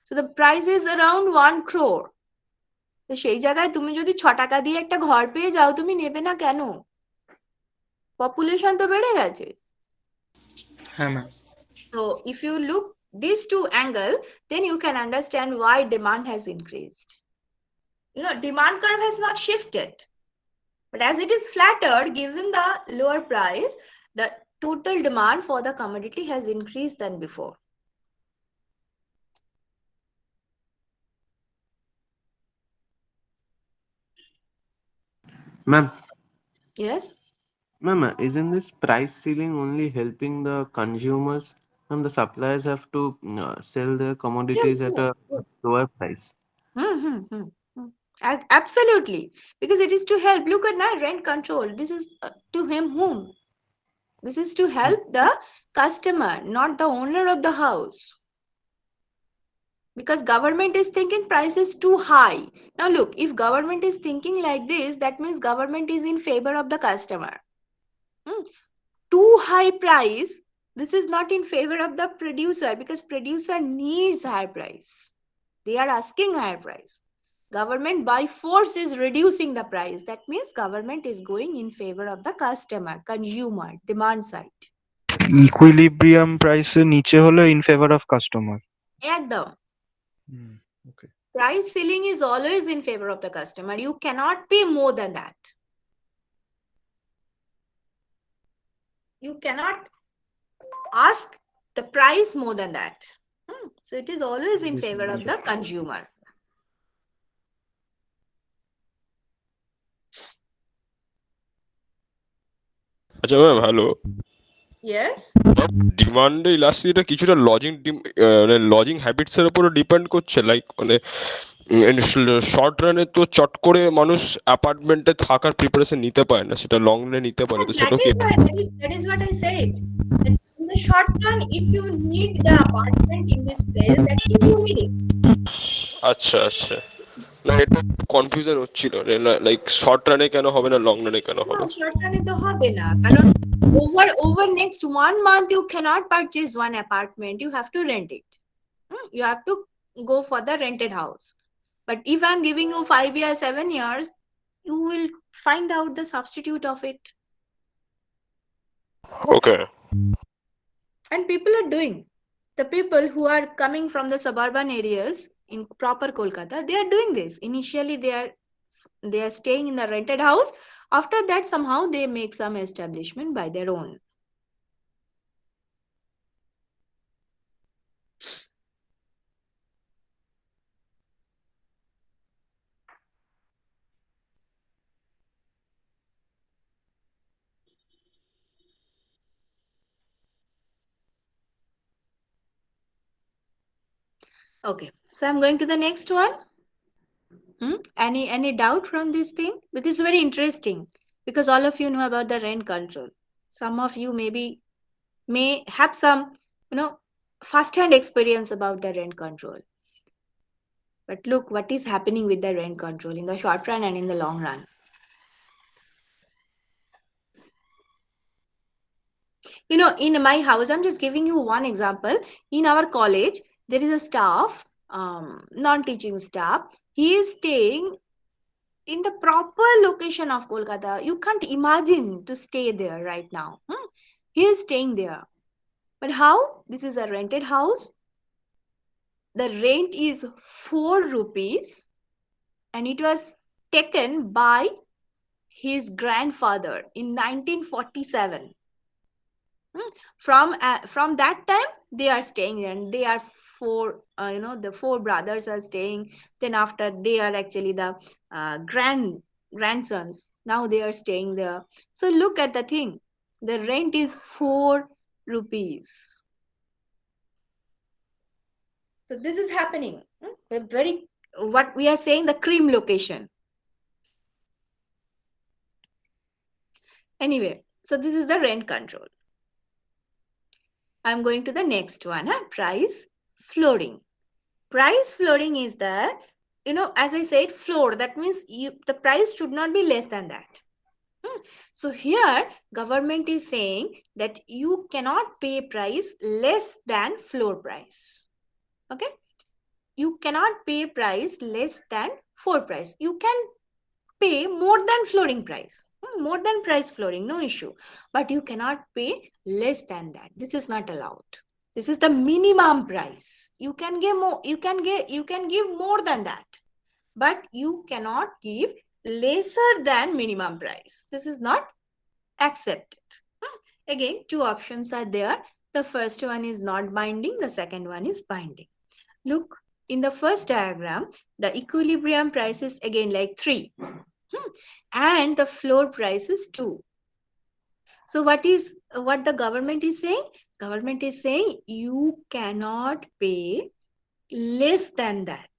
So the price is around 1 crore. তো সেই জায়গায় তুমি যদি 6 টাকা দিয়ে একটা ঘর পেয়ে যাও, তুমি নেবে না কেন? পপুলেশন তো বেড়ে গেছে। হ্যাঁ ma'am. So if you look these two angle, then you can understand why demand has increased. Demand curve has not shifted, but as it is flatter, given the lower price, the total demand for the commodity has increased than before. Ma'am, Yes. ma'am, isn't this price ceiling only helping the consumers and the suppliers have to sell their commodities Yes, at yes, a yes. lower price? Absolutely, because it is to help. Look at now, rent control. This is to him whom? This is to help the customer, not the owner of the house. Because government is thinking price is too high. Now look, if government is thinking like this, that means government is in favor of the customer. Too high price, this is not in favor of the producer, because producer needs higher price. They are asking higher price. Government by force is reducing the price. That means government is going in favor of the customer, consumer, demand side. Equilibrium প্রাইসের নিচে হলে in favour of customer. একদম। ওকে। Price ceiling is always in favor of the customer. You cannot pay more than that. You cannot ask the price more than that. So it is always in favor of the consumer. আচ্ছা ma'am, hello. Yes. Demand ইলাস্টিসিটিটা কিছুটা lodging habits এর উপরও depend করছে, like মানে short রানে তো চট করে মানুষ অ্যাপার্টমেন্টে থাকার প্রিপারেশন নিতে পারে না, সেটা লং রানে নিতে পারে, And তো that সেটাও কি? is why that is what I said. That in the short run, if you need the apartment in this place, that is you need it. আচ্ছা আচ্ছা, না এটা কনফিউশন হচ্ছিল, লাইক শর্ট রানে কেন হবে না, লং রানে কেন হবে? No, short run তো হবে না, কারণ over next 1 month you cannot purchase one apartment. You have to rent it. You have to go for the rented house. But if I'm giving you 5 years, 7 years, you will find out the substitute of it. Okay. And people are doing. The people who are coming from the suburban areas in proper Kolkata, they are doing this. Initially, they are staying in the rented house. After that, somehow they make some establishment by their own. Okay, so I'm going to the next one. Any doubt from this thing? Because it's very interesting, because all of you know about the rent control. Some of you maybe may have some, first-hand experience about the rent control. But look what is happening with the rent control in the short run and in the long run. In my house, I'm just giving you one example. In our college, there is a staff, non-teaching staff. He is staying in the proper location of Kolkata. You can't imagine to stay there right now. He is staying there. But how? This is a rented house. The rent is 4 rupees and it was taken by his grandfather in 1947. From that time they are staying there, and they are four, the 4 brothers are staying. Then after, they are actually the grandsons. Now they are staying there. So look at the thing. The rent is 4 rupees. So this is happening. Very, what we are saying, the cream location. Anyway, so this is the rent control. I'm going to the next one, price flooring. Price flooring is the, as I said, floor. That means the price should not be less than that. So here, government is saying that you cannot pay price less than floor price. Okay? You cannot pay price less than floor price. You can pay more than flooring price. More than price flooring, no issue. But you cannot pay less than that. This is not allowed. This is the minimum price. You can give more. You can give more than that, but you cannot give lesser than minimum price. This is not accepted. Again, 2 options are there. The first one is not binding. The second one is binding. Look, in the first diagram, the equilibrium price is again like 3. And the floor price is 2. So what the government is saying? Government is saying you cannot pay less than that.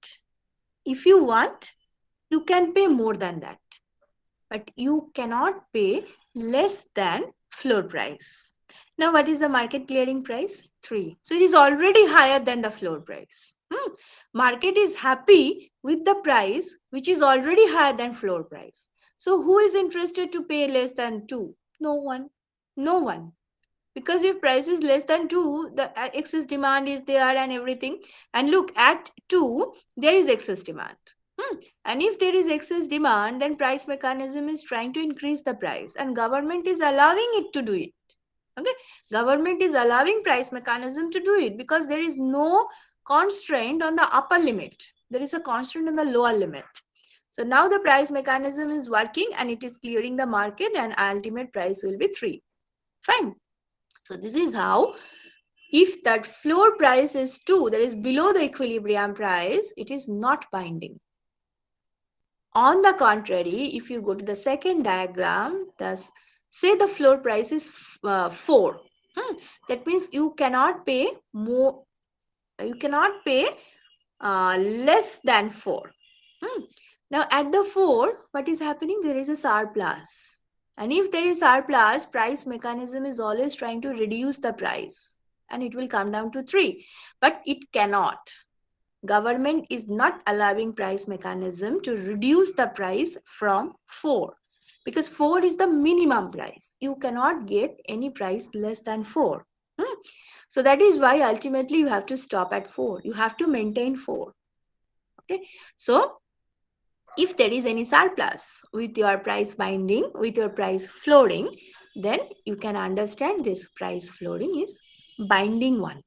If you want, you can pay more than that. But you cannot pay less than floor price. Now, what is the market clearing price? 3. So it is already higher than the floor price. Market is happy with the price which is already higher than floor price. So who is interested to pay less than 2? No one. No one. Because if price is less than 2, the excess demand is there and everything. And look, at 2, there is excess demand. And if there is excess demand, then price mechanism is trying to increase the price. And government is allowing it to do it. Okay? Government is allowing price mechanism to do it because there is no constraint on the upper limit. There is a constraint on the lower limit. So now the price mechanism is working and it is clearing the market, and ultimate price will be 3. Fine. So this is how, if that floor price is 2, that is below the equilibrium price, it is not binding. On the contrary, if you go to the second diagram, say the floor price is 4. That means you cannot pay more. You cannot pay less than 4. Now at the 4, what is happening? There is a surplus. And if there is surplus, price mechanism is always trying to reduce the price. And it will come down to 3. But it cannot. Government is not allowing price mechanism to reduce the price from 4. Because 4 is the minimum price. You cannot get any price less than 4. So that is why ultimately you have to stop at 4. You have to maintain 4. Okay. So if there is any surplus with your price binding, with your price flooring, then you can understand this price flooring is binding one.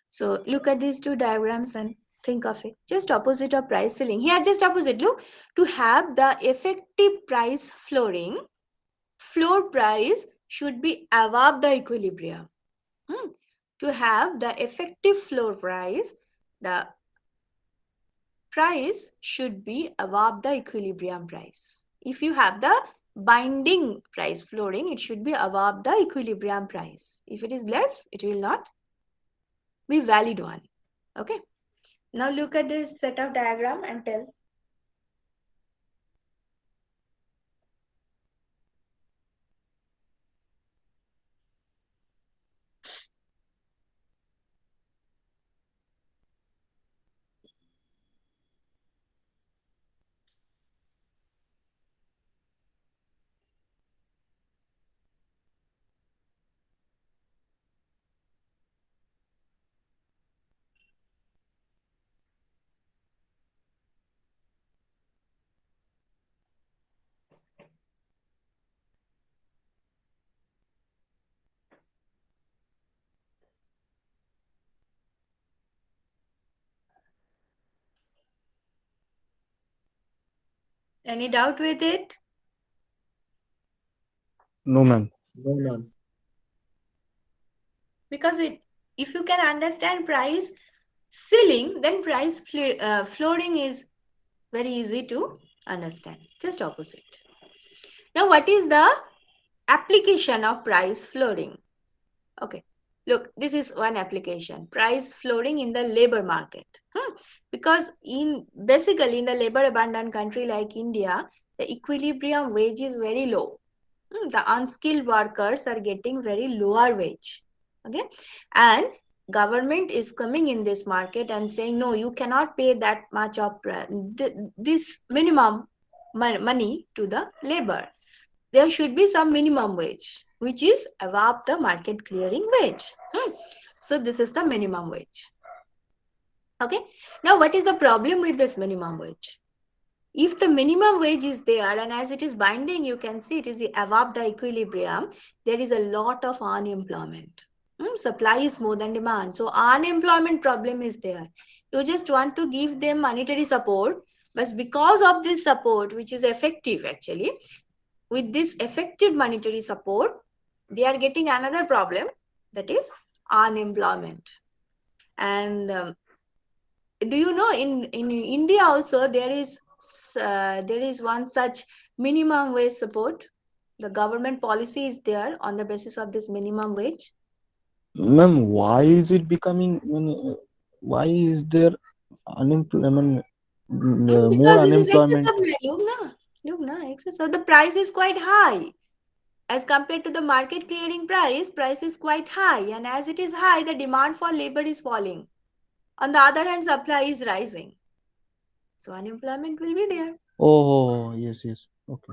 So look at these 2 diagrams and think of it. Just opposite of price ceiling. Here, just opposite. Look, to have the effective price flooring, floor price should be above the equilibrium. To have the effective floor price, the price should be above the equilibrium price. If you have the binding price flooring, it should be above the equilibrium price. If it is less, it will not be valid one. Okay. Now look at this set of diagram and tell. Any doubt with it? No, ma'am. No, ma'am. Because if you can understand price ceiling, then price flooring is very easy to understand. Just opposite. Now, what is the application of price flooring? Okay, look, this is one application, price flooring in the labor market. Because basically in the labor abundant country like India, the equilibrium wage is very low. The unskilled workers are getting very lower wage. Okay, and government is coming in this market and saying, no, you cannot pay that much of this minimum money to the labor. There should be some minimum wage, which is above the market clearing wage. So this is the minimum wage. Okay. Now, what is the problem with this minimum wage? If the minimum wage is there and as it is binding, you can see it is above the equilibrium, there is a lot of unemployment. Supply is more than demand. So unemployment problem is there. You just want to give them monetary support, but because of this support, which is effective actually, with this effective monetary support, they are getting another problem, that is unemployment. And do you know in India also there is one such minimum wage support? The government policy is there on the basis of this minimum wage. Ma'am, why is it becoming? Why is there unemployment? More Because this is excess unemployment. supply. Look na, excess. So the price is quite high. As compared to the market clearing price is quite high. And as it is high, the demand for labor is falling. On the other hand, supply is rising. So unemployment will be there. Oh, yes. Okay.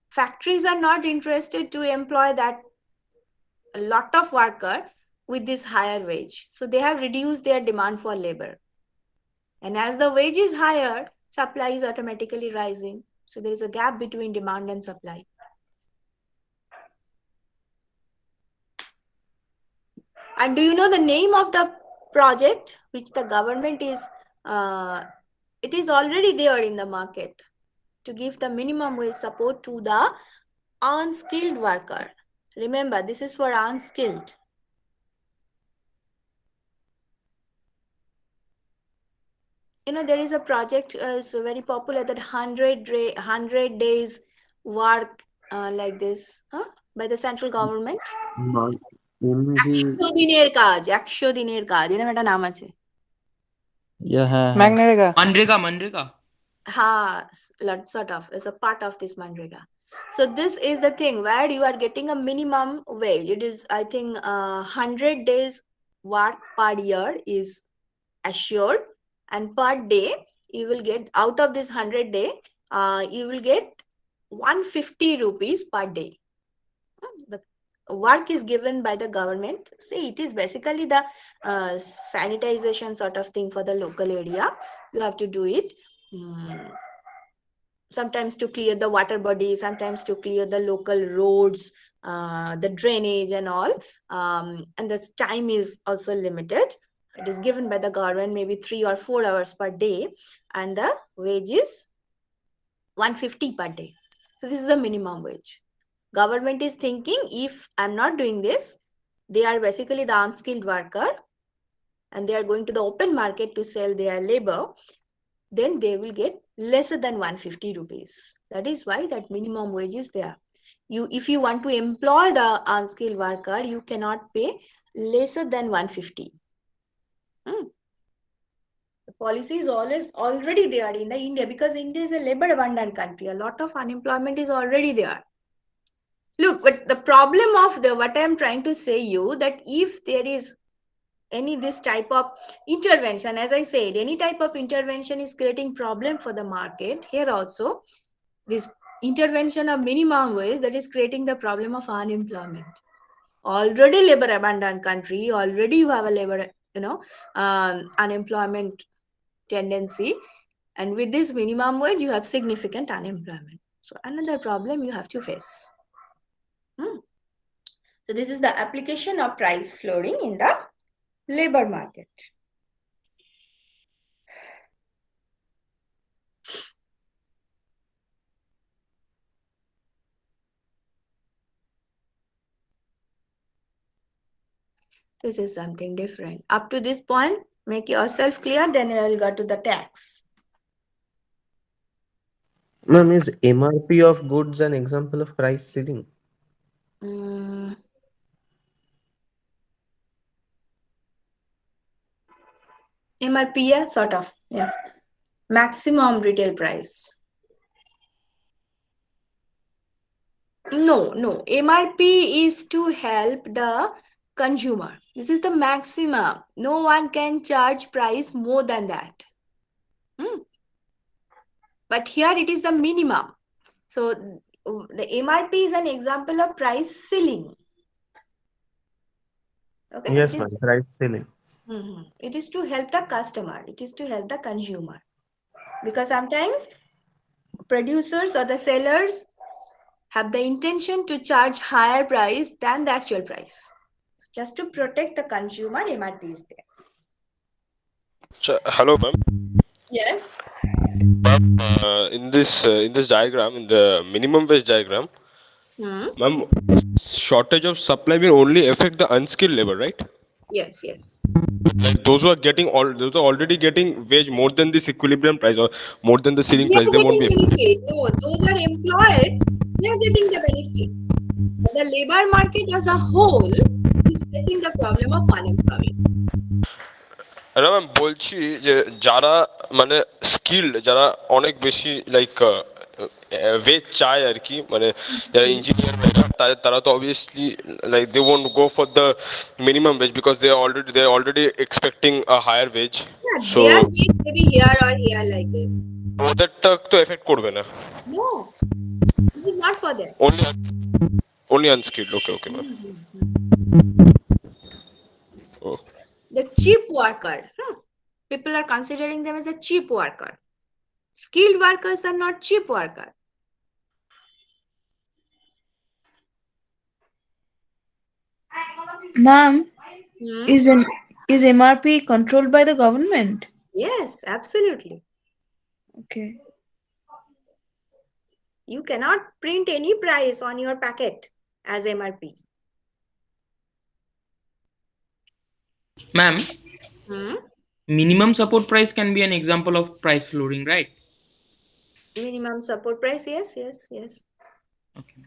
Factories are not interested to employ that a lot of worker with this higher wage. So they have reduced their demand for labor. And as the wage is higher, supply is automatically rising. So there is a gap between demand and supply. And do you know the name of the project which the government is, it is already there in the market to give the minimum wage support to the unskilled worker. Remember, this is for unskilled. You know, there is a project is very popular, that 100 days work like this by the central government. MG 100 দিনের কাজ, 100 দিনের কাজ, এরকম একটা নাম আছে। Yeah. Manrega. Sort of, it's a part of this Manrega. So this is the thing where you are getting a minimum wage. It is, I think, 100 days work per year is assured, and per day you will get, out of this 100 day, you will get 150 rupees per day. The work is given by the government. See, it is basically the sanitization sort of thing for the local area. You have to do it. Sometimes to clear the water body, sometimes to clear the local roads, the drainage and all. And the time is also limited. It is given by the government, maybe 3 or 4 hours per day, and the wage is 150 per day. So this is the minimum wage. Government is thinking, if I'm not doing this, they are basically the unskilled worker and they are going to the open market to sell their labor, then they will get lesser than 150 rupees. That is why that minimum wage is there. If you want to employ the unskilled worker, you cannot pay lesser than 150. The policy is already there in the India, because India is a labor abundant country. A lot of unemployment is already there. Look, but the problem of what I am trying to say you, that if there is this type of intervention, as I said, any type of intervention is creating problem for the market. Here also, this intervention of minimum wage, that is creating the problem of unemployment. Already labor abundant country, already you have a labor, unemployment tendency, and with this minimum wage you have significant unemployment. So another problem you have to face. So this is the application of price flooring in the labor market. This is something different. Up to this point, make yourself clear, then I will go to the tax. Ma'am, is MRP of goods an example of price ceiling? Mm. MRP, yeah, sort of, yeah. Maximum retail price. No, MRP is to help the consumer. This is the maximum. No one can charge price more than that. But here it is the minimum. So the MRP is an example of price ceiling. Okay. Yes, ma'am, price ceiling. It is to help the customer. It is to help the consumer. Because sometimes producers or the sellers have the intention to charge higher price than the actual price. So just to protect the consumer, MRP is there. So, hello, ma'am. Yes. In this diagram, in the minimum wage diagram, ma'am, shortage of supply will only affect the unskilled labor, right? Yes, yes. Like those who are those are already getting wage more than this equilibrium price or more than the ceiling They price, are they won't getting be. benefit. No, those are employed. They are getting the benefit. But the labor market as a whole is facing the problem of unemployment. না ma'am বলছি যে যারা মানে skilled যারা অনেক বেশি like wedge চায় আর কি মানে যারা ইঞ্জিনিয়ার তারা তো obviously like they won't go for the minimum wage because they already expecting a higher wage Yeah, so they are paid maybe here or here like this. ওদেরটা তো এফেক্ট করবে না No, this is not for them. only unskilled. Okay ma'am. Oh. The cheap worker. People are considering them as a cheap worker. Skilled workers are not cheap worker. Ma'am, is MRP controlled by the government? Yes, absolutely. Okay. You cannot print any price on your packet as MRP. Ma'am, minimum support price can be an example of price flooring, right? Minimum support price, yes. Okay.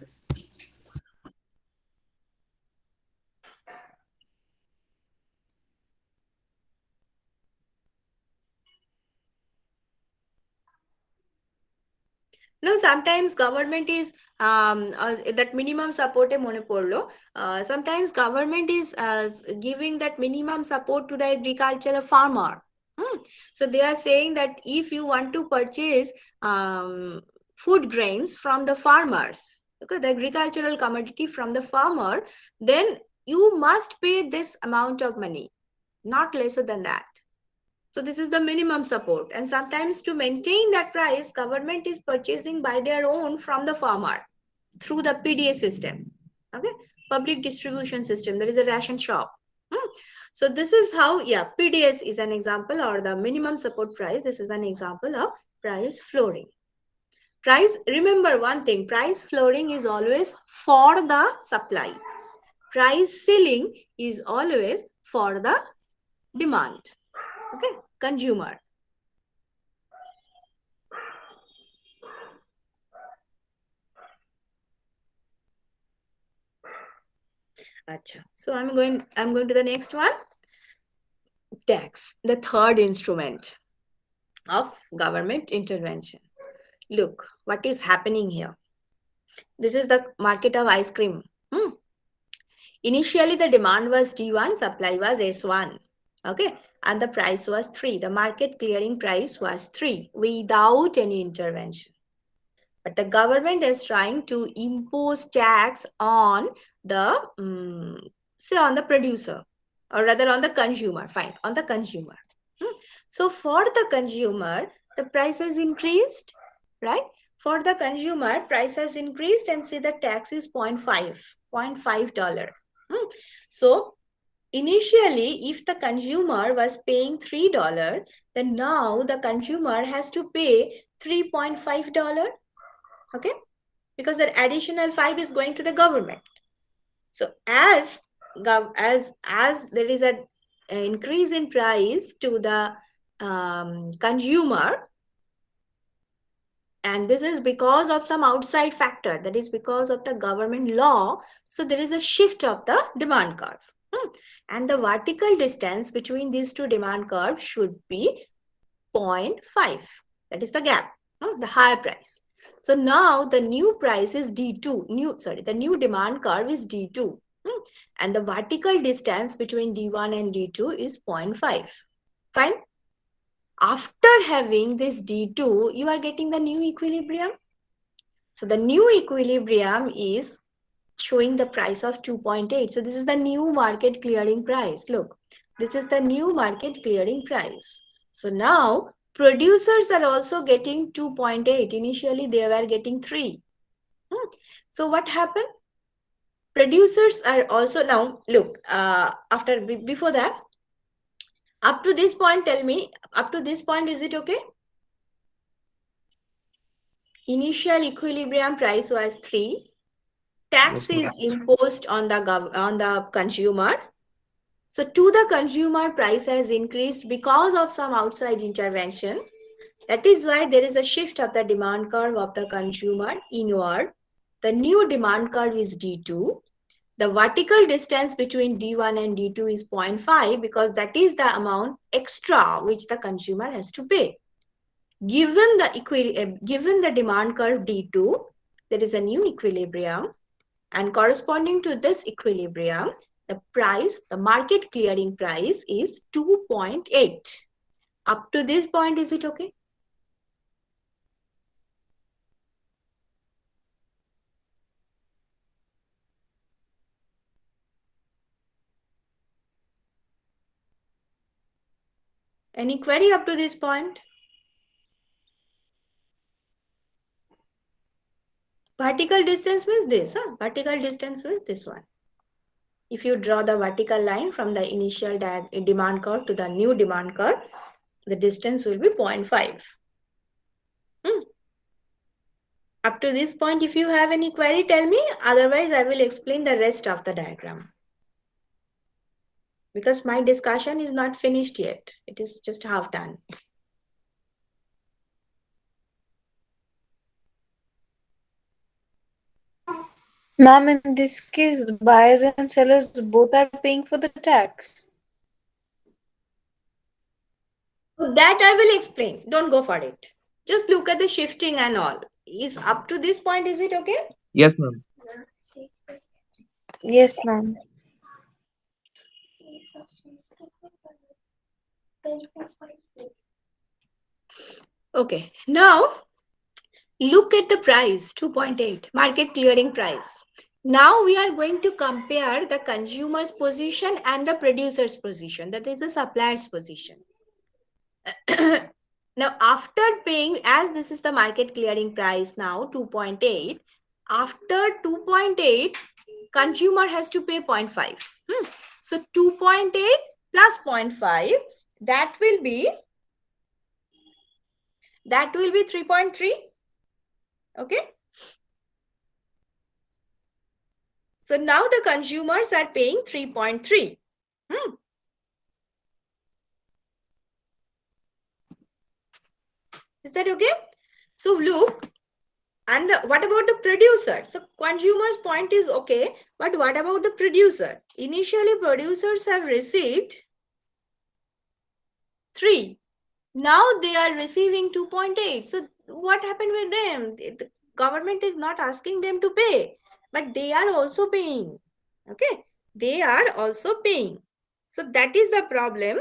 No, sometimes government is that minimum support mone porlo. Sometimes government is giving that minimum support to the agricultural farmer. So they are saying that if you want to purchase food grains from the farmers, okay, the agricultural commodity from the farmer, then you must pay this amount of money, not lesser than that. So this is the minimum support. And sometimes to maintain that price, government is purchasing by their own from the farmer through the PDA system. Okay, public distribution system. There is a ration shop. So this is how, yeah, PDS is an example, or the minimum support price. This is an example of price flooring. Price, remember one thing, price flooring is always for the supply. Price ceiling is always for the demand. Okay, consumer. Acha. So I'm going to the next one. Tax, the third instrument of government intervention. Look, what is happening here? This is the market of ice cream. Initially, the demand was D1, supply was S1. Okay, and the price was 3. The market clearing price was 3 without any intervention. But the government is trying to impose tax on the, say, on the producer, or rather on the consumer. Fine, on the consumer. So for the consumer, the price has increased, right? For the consumer, price has increased, and say the tax is $0.5. So initially, if the consumer was paying $3, then now the consumer has to pay $3.5. Okay, because that additional 5 is going to the government. So as as there is an increase in price to the consumer, and this is because of some outside factor, that is because of the government law, so there is a shift of the demand curve. And the vertical distance between these two demand curves should be 0.5. That is the gap, the higher price. So now the new price is D2. The new demand curve is D2. And the vertical distance between D1 and D2 is 0.5. Fine. After having this D2, you are getting the new equilibrium. So the new equilibrium is showing the price of 2.8. So this is the new market clearing price. Look, this is the new market clearing price. So now producers are also getting 2.8. Initially they were getting 3. So what happened? Producers are also now, look, before that, up to this point, tell me, up to this point, is it okay? Initial equilibrium price was 3. Tax Yes, is imposed on the consumer. So to the consumer, price has increased because of some outside intervention. That is why there is a shift of the demand curve of the consumer inward. The new demand curve is D2. The vertical distance between D1 and D2 is 0.5 because that is the amount extra which the consumer has to pay. Given the demand curve D2, there is a new equilibrium, and corresponding to this equilibrium, the market clearing price is 2.8. Up to this point, is it okay? Any query up to this point? Vertical distance means this. Vertical distance means this one. If you draw the vertical line from the initial demand curve to the new demand curve, the distance will be 0.5. Up to this point, if you have any query, tell me. Otherwise, I will explain the rest of the diagram. Because my discussion is not finished yet. It is just half done. Ma'am, in this case, buyers and sellers both are paying for the tax. So that I will explain. Don't go for it. Just look at the shifting and all. Is up to this point, is it okay? yes, ma'am. Yes, ma'am. Okay. Now, look at the price, 2.8, market clearing price. Now we are going to compare the consumer's position and the producer's position. That is the supplier's position. Now, after paying, as this is the market clearing price now, 2.8, after 2.8, consumer has to pay 0.5. So 2.8 plus 0.5, that will be 3.3. Okay. So now the consumers are paying 3.3. Is that okay? So look, and what about the producer? So consumer's point is okay, but what about the producer? Initially, producers have received 3. Now they are receiving 2.8. So what happened with them? The government is not asking them to pay, but they are also paying. Okay, they are also paying. So that is the problem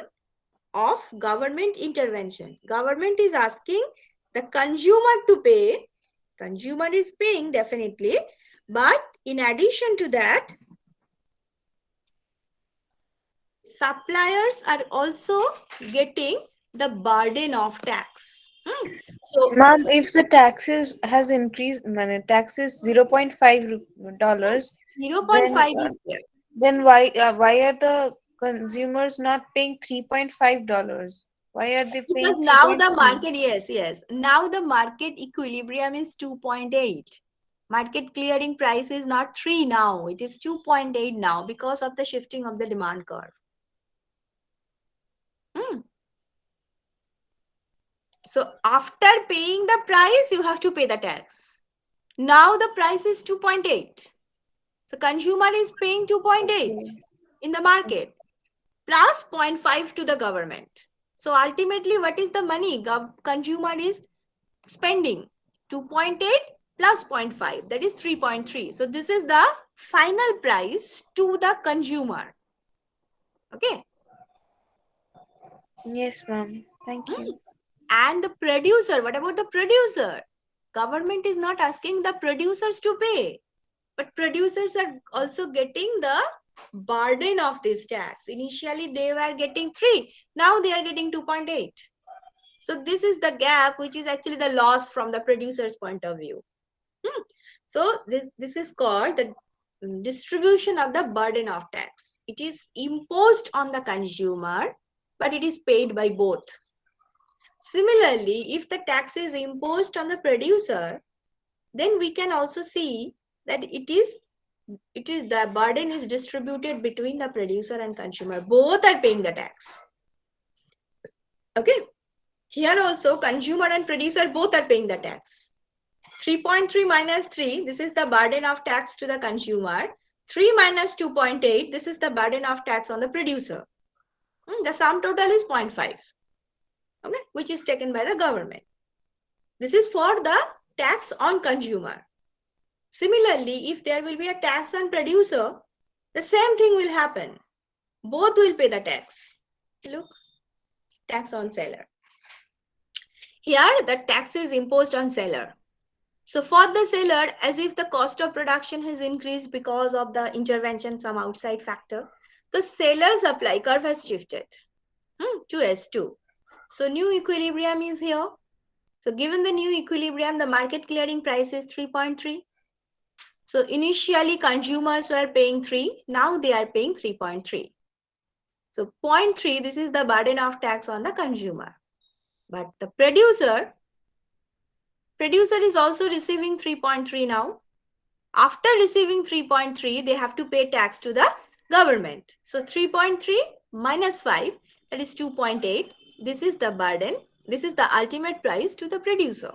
of government intervention. Government is asking the consumer to pay. Consumer is paying definitely, but in addition to that, suppliers are also getting the burden of tax. So, Ma'am, if the taxes has increased, tax is $0.5, 0.5 is there. then why are the consumers not paying $3.5? Why are they Because paying now the 3.3? market, yes. Now the market equilibrium is 2.8. Market clearing price is not 3 now, it is 2.8 now because of the shifting of the demand curve. So after paying the price, you have to pay the tax. Now the price is 2.8. So consumer is paying 2.8 in the market plus 0.5 to the government. So ultimately, what is the money consumer is spending? 2.8 plus 0.5, that is 3.3. So this is the final price to the consumer. Okay. Yes, ma'am. Thank you. And the producer, what about the producer? Government is not asking the producers to pay, but producers are also getting the burden of this tax. Initially, they were getting 3, now they are getting 2.8. So this is the gap, which is actually the loss from the producer's point of view. So this is called the distribution of the burden of tax. It is imposed on the consumer, but it is paid by both. Similarly, if the tax is imposed on the producer, then we can also see that it is the burden is distributed between the producer and consumer. Both are paying the tax. Okay. Here also, consumer and producer both are paying the tax. 3.3 minus 3, this is the burden of tax to the consumer. 3 minus 2.8, this is the burden of tax on the producer. The sum total is 0.5, okay, which is taken by the government. This is for the tax on consumer. Similarly, if there will be a tax on producer, the same thing will happen. Both will pay the tax. Look, tax on seller. Here, the tax is imposed on seller. So for the seller, as if the cost of production has increased because of the intervention, some outside factor, the seller supply curve has shifted to S2. So new equilibrium is here. So given the new equilibrium, the market clearing price is 3.3. So initially consumers were paying 3, now they are paying 3.3. So 0.3, this is the burden of tax on the consumer. But the producer is also receiving 3.3 now. After receiving 3.3, they have to pay tax to the government. So 3.3 minus 5, that is 2.8. This is the burden. This is the ultimate price to the producer.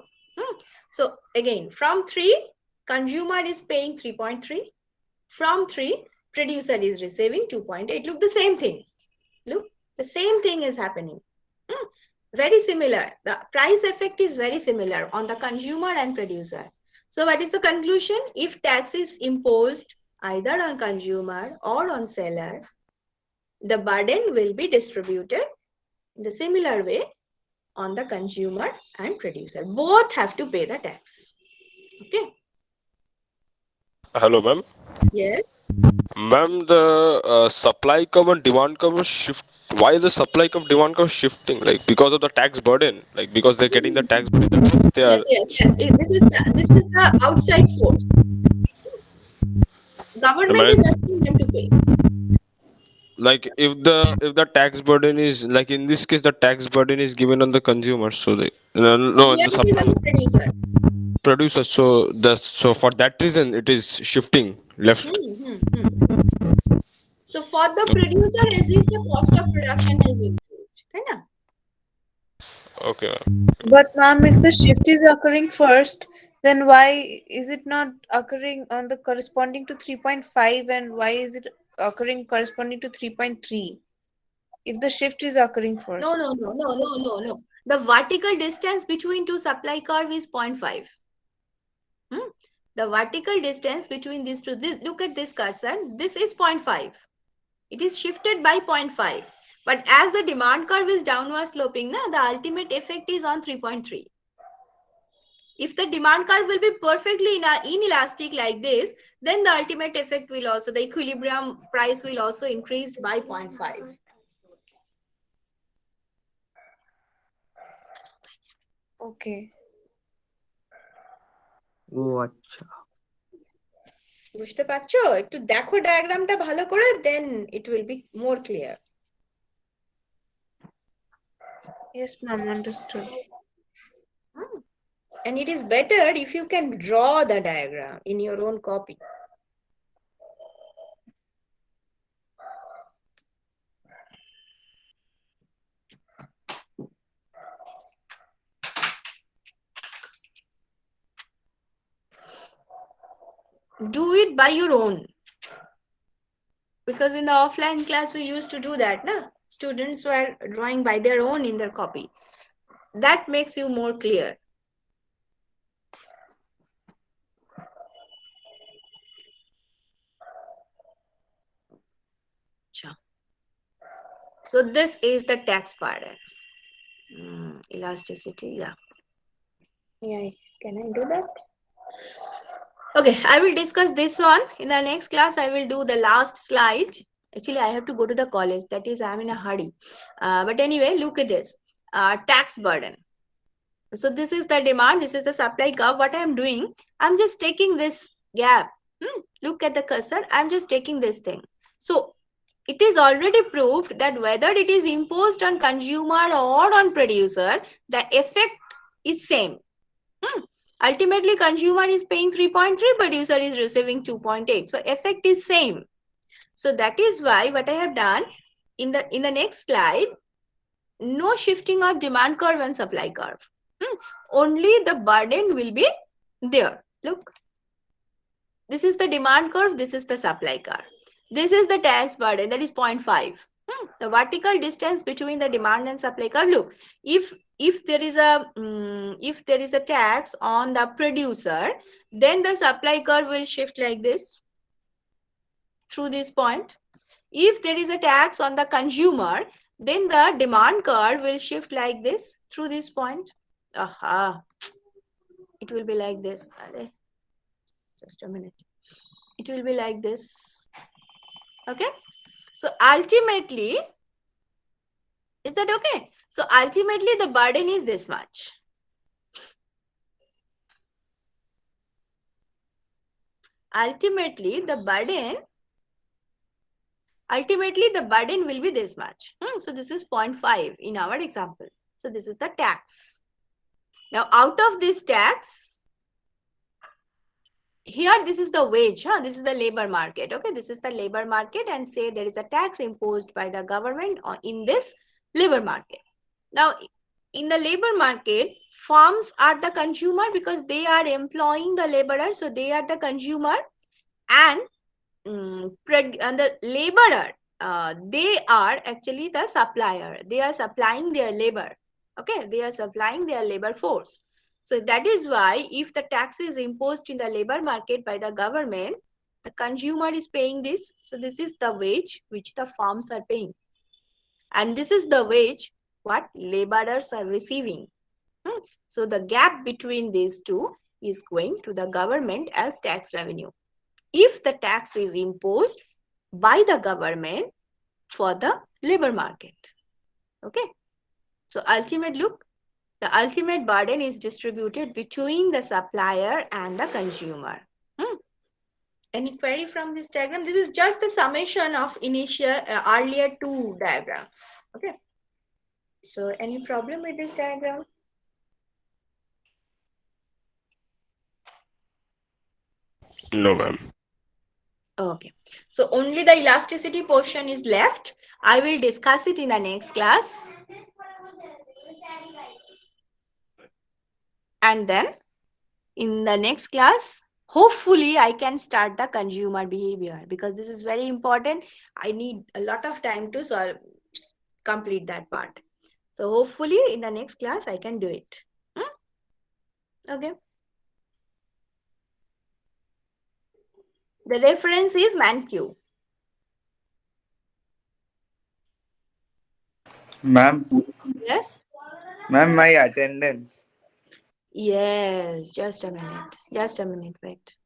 So again, from 3, consumer is paying 3.3. From 3, producer is receiving 2.8. Look, the same thing. Look, the same thing is happening. Very similar. The price effect is very similar on the consumer and producer. So what is the conclusion? If tax is imposed either on consumer or on seller, the burden will be distributed in the similar way on the consumer and producer. Both have to pay the tax. Okay. Hello, ma'am. Yes. Ma'am, the supply curve and demand curve shift. Why is the supply curve demand curve shifting? Like because of the tax burden, like because they're getting the tax burden. They are Yes. This is the outside force. Government is asking them to pay. like if the tax burden is like in this case the tax burden is given on the consumer, so they no on Here the it is on the producer. producer. So for that reason it is shifting left. So for the producer, as if the cost of production has increased. Right now? Okay. But ma'am, if the shift is occurring first, then why is it not occurring on the corresponding to 3.5 and why is it occurring corresponding to 3.3? If the shift is occurring first. No. The vertical distance between two supply curve is 0.5. The vertical distance between these two, look at this cursor, this is 0.5. It is shifted by 0.5. But as the demand curve is downward sloping, the ultimate effect is on 3.3. If the demand curve will be perfectly inelastic like this, then the ultimate effect will also, the equilibrium price will also increase by 0.5. Okay. ও আচ্ছা বুঝতে পারছো? একটু দেখো ডায়াগ্রামটা ভালো করে, then it will be more clear. Yes, ma'am, understood. And it is better if you can draw the diagram in your own copy. Do it by your own. Because in the offline class, we used to do that, na? Students were drawing by their own in their copy. That makes you more clear. So this is the tax burden. Elasticity, yeah. Yeah, can I do that? Okay, I will discuss this one. In the next class, I will do the last slide. Actually, I have to go to the college. That is, I'm in a hurry. But anyway, look at this. Tax burden. So this is the demand. This is the supply curve. What I'm doing, I'm just taking this gap. Look at the cursor. I'm just taking this thing. So it is already proved that whether it is imposed on consumer or on producer, the effect is same. Ultimately, consumer is paying 3.3, producer is receiving 2.8. So effect is same. So that is why what I have done in the next slide, no shifting of demand curve and supply curve. Only the burden will be there. Look, this is the demand curve, this is the supply curve. This is the tax burden, that is 0.5. The vertical distance between the demand and supply curve. Look, if there is a tax on the producer, then the supply curve will shift like this through this point. If there is a tax on the consumer, then the demand curve will shift like this through this point. Aha, it will be like this. Just a minute. It will be like this. Okay. So ultimately, is that okay? So ultimately, the burden is this much. Ultimately, the burden will be this much. So this is 0.5 in our example. So this is the tax. Now, out of this tax, here this is the wage. This is the labor market. Okay, this is the labor market, and say there is a tax imposed by the government in this labor market. Now, in the labor market, firms are the consumer because they are employing the laborer, so they are the consumer, and the laborer, they are actually the supplier. They are supplying their labor. Okay, they are supplying their labor force. So that is why if the tax is imposed in the labor market by the government, the consumer is paying this. So this is the wage which the firms are paying. And this is the wage what laborers are receiving. So the gap between these two is going to the government as tax revenue. If the tax is imposed by the government for the labor market. Okay. So the ultimate burden is distributed between the supplier and the consumer. Any query from this diagram? This is just the summation of earlier two diagrams. Okay. So any problem with this diagram? No, ma'am. Okay. So only the elasticity portion is left. I will discuss it in the next class. And then in the next class, hopefully I can start the consumer behavior, because this is very important. I need a lot of time to complete that part. So hopefully in the next class I can do it. Okay. The reference is ManQ. Ma'am, Yes? ma'am, my attendance. Yes, just a minute. Just a minute, wait.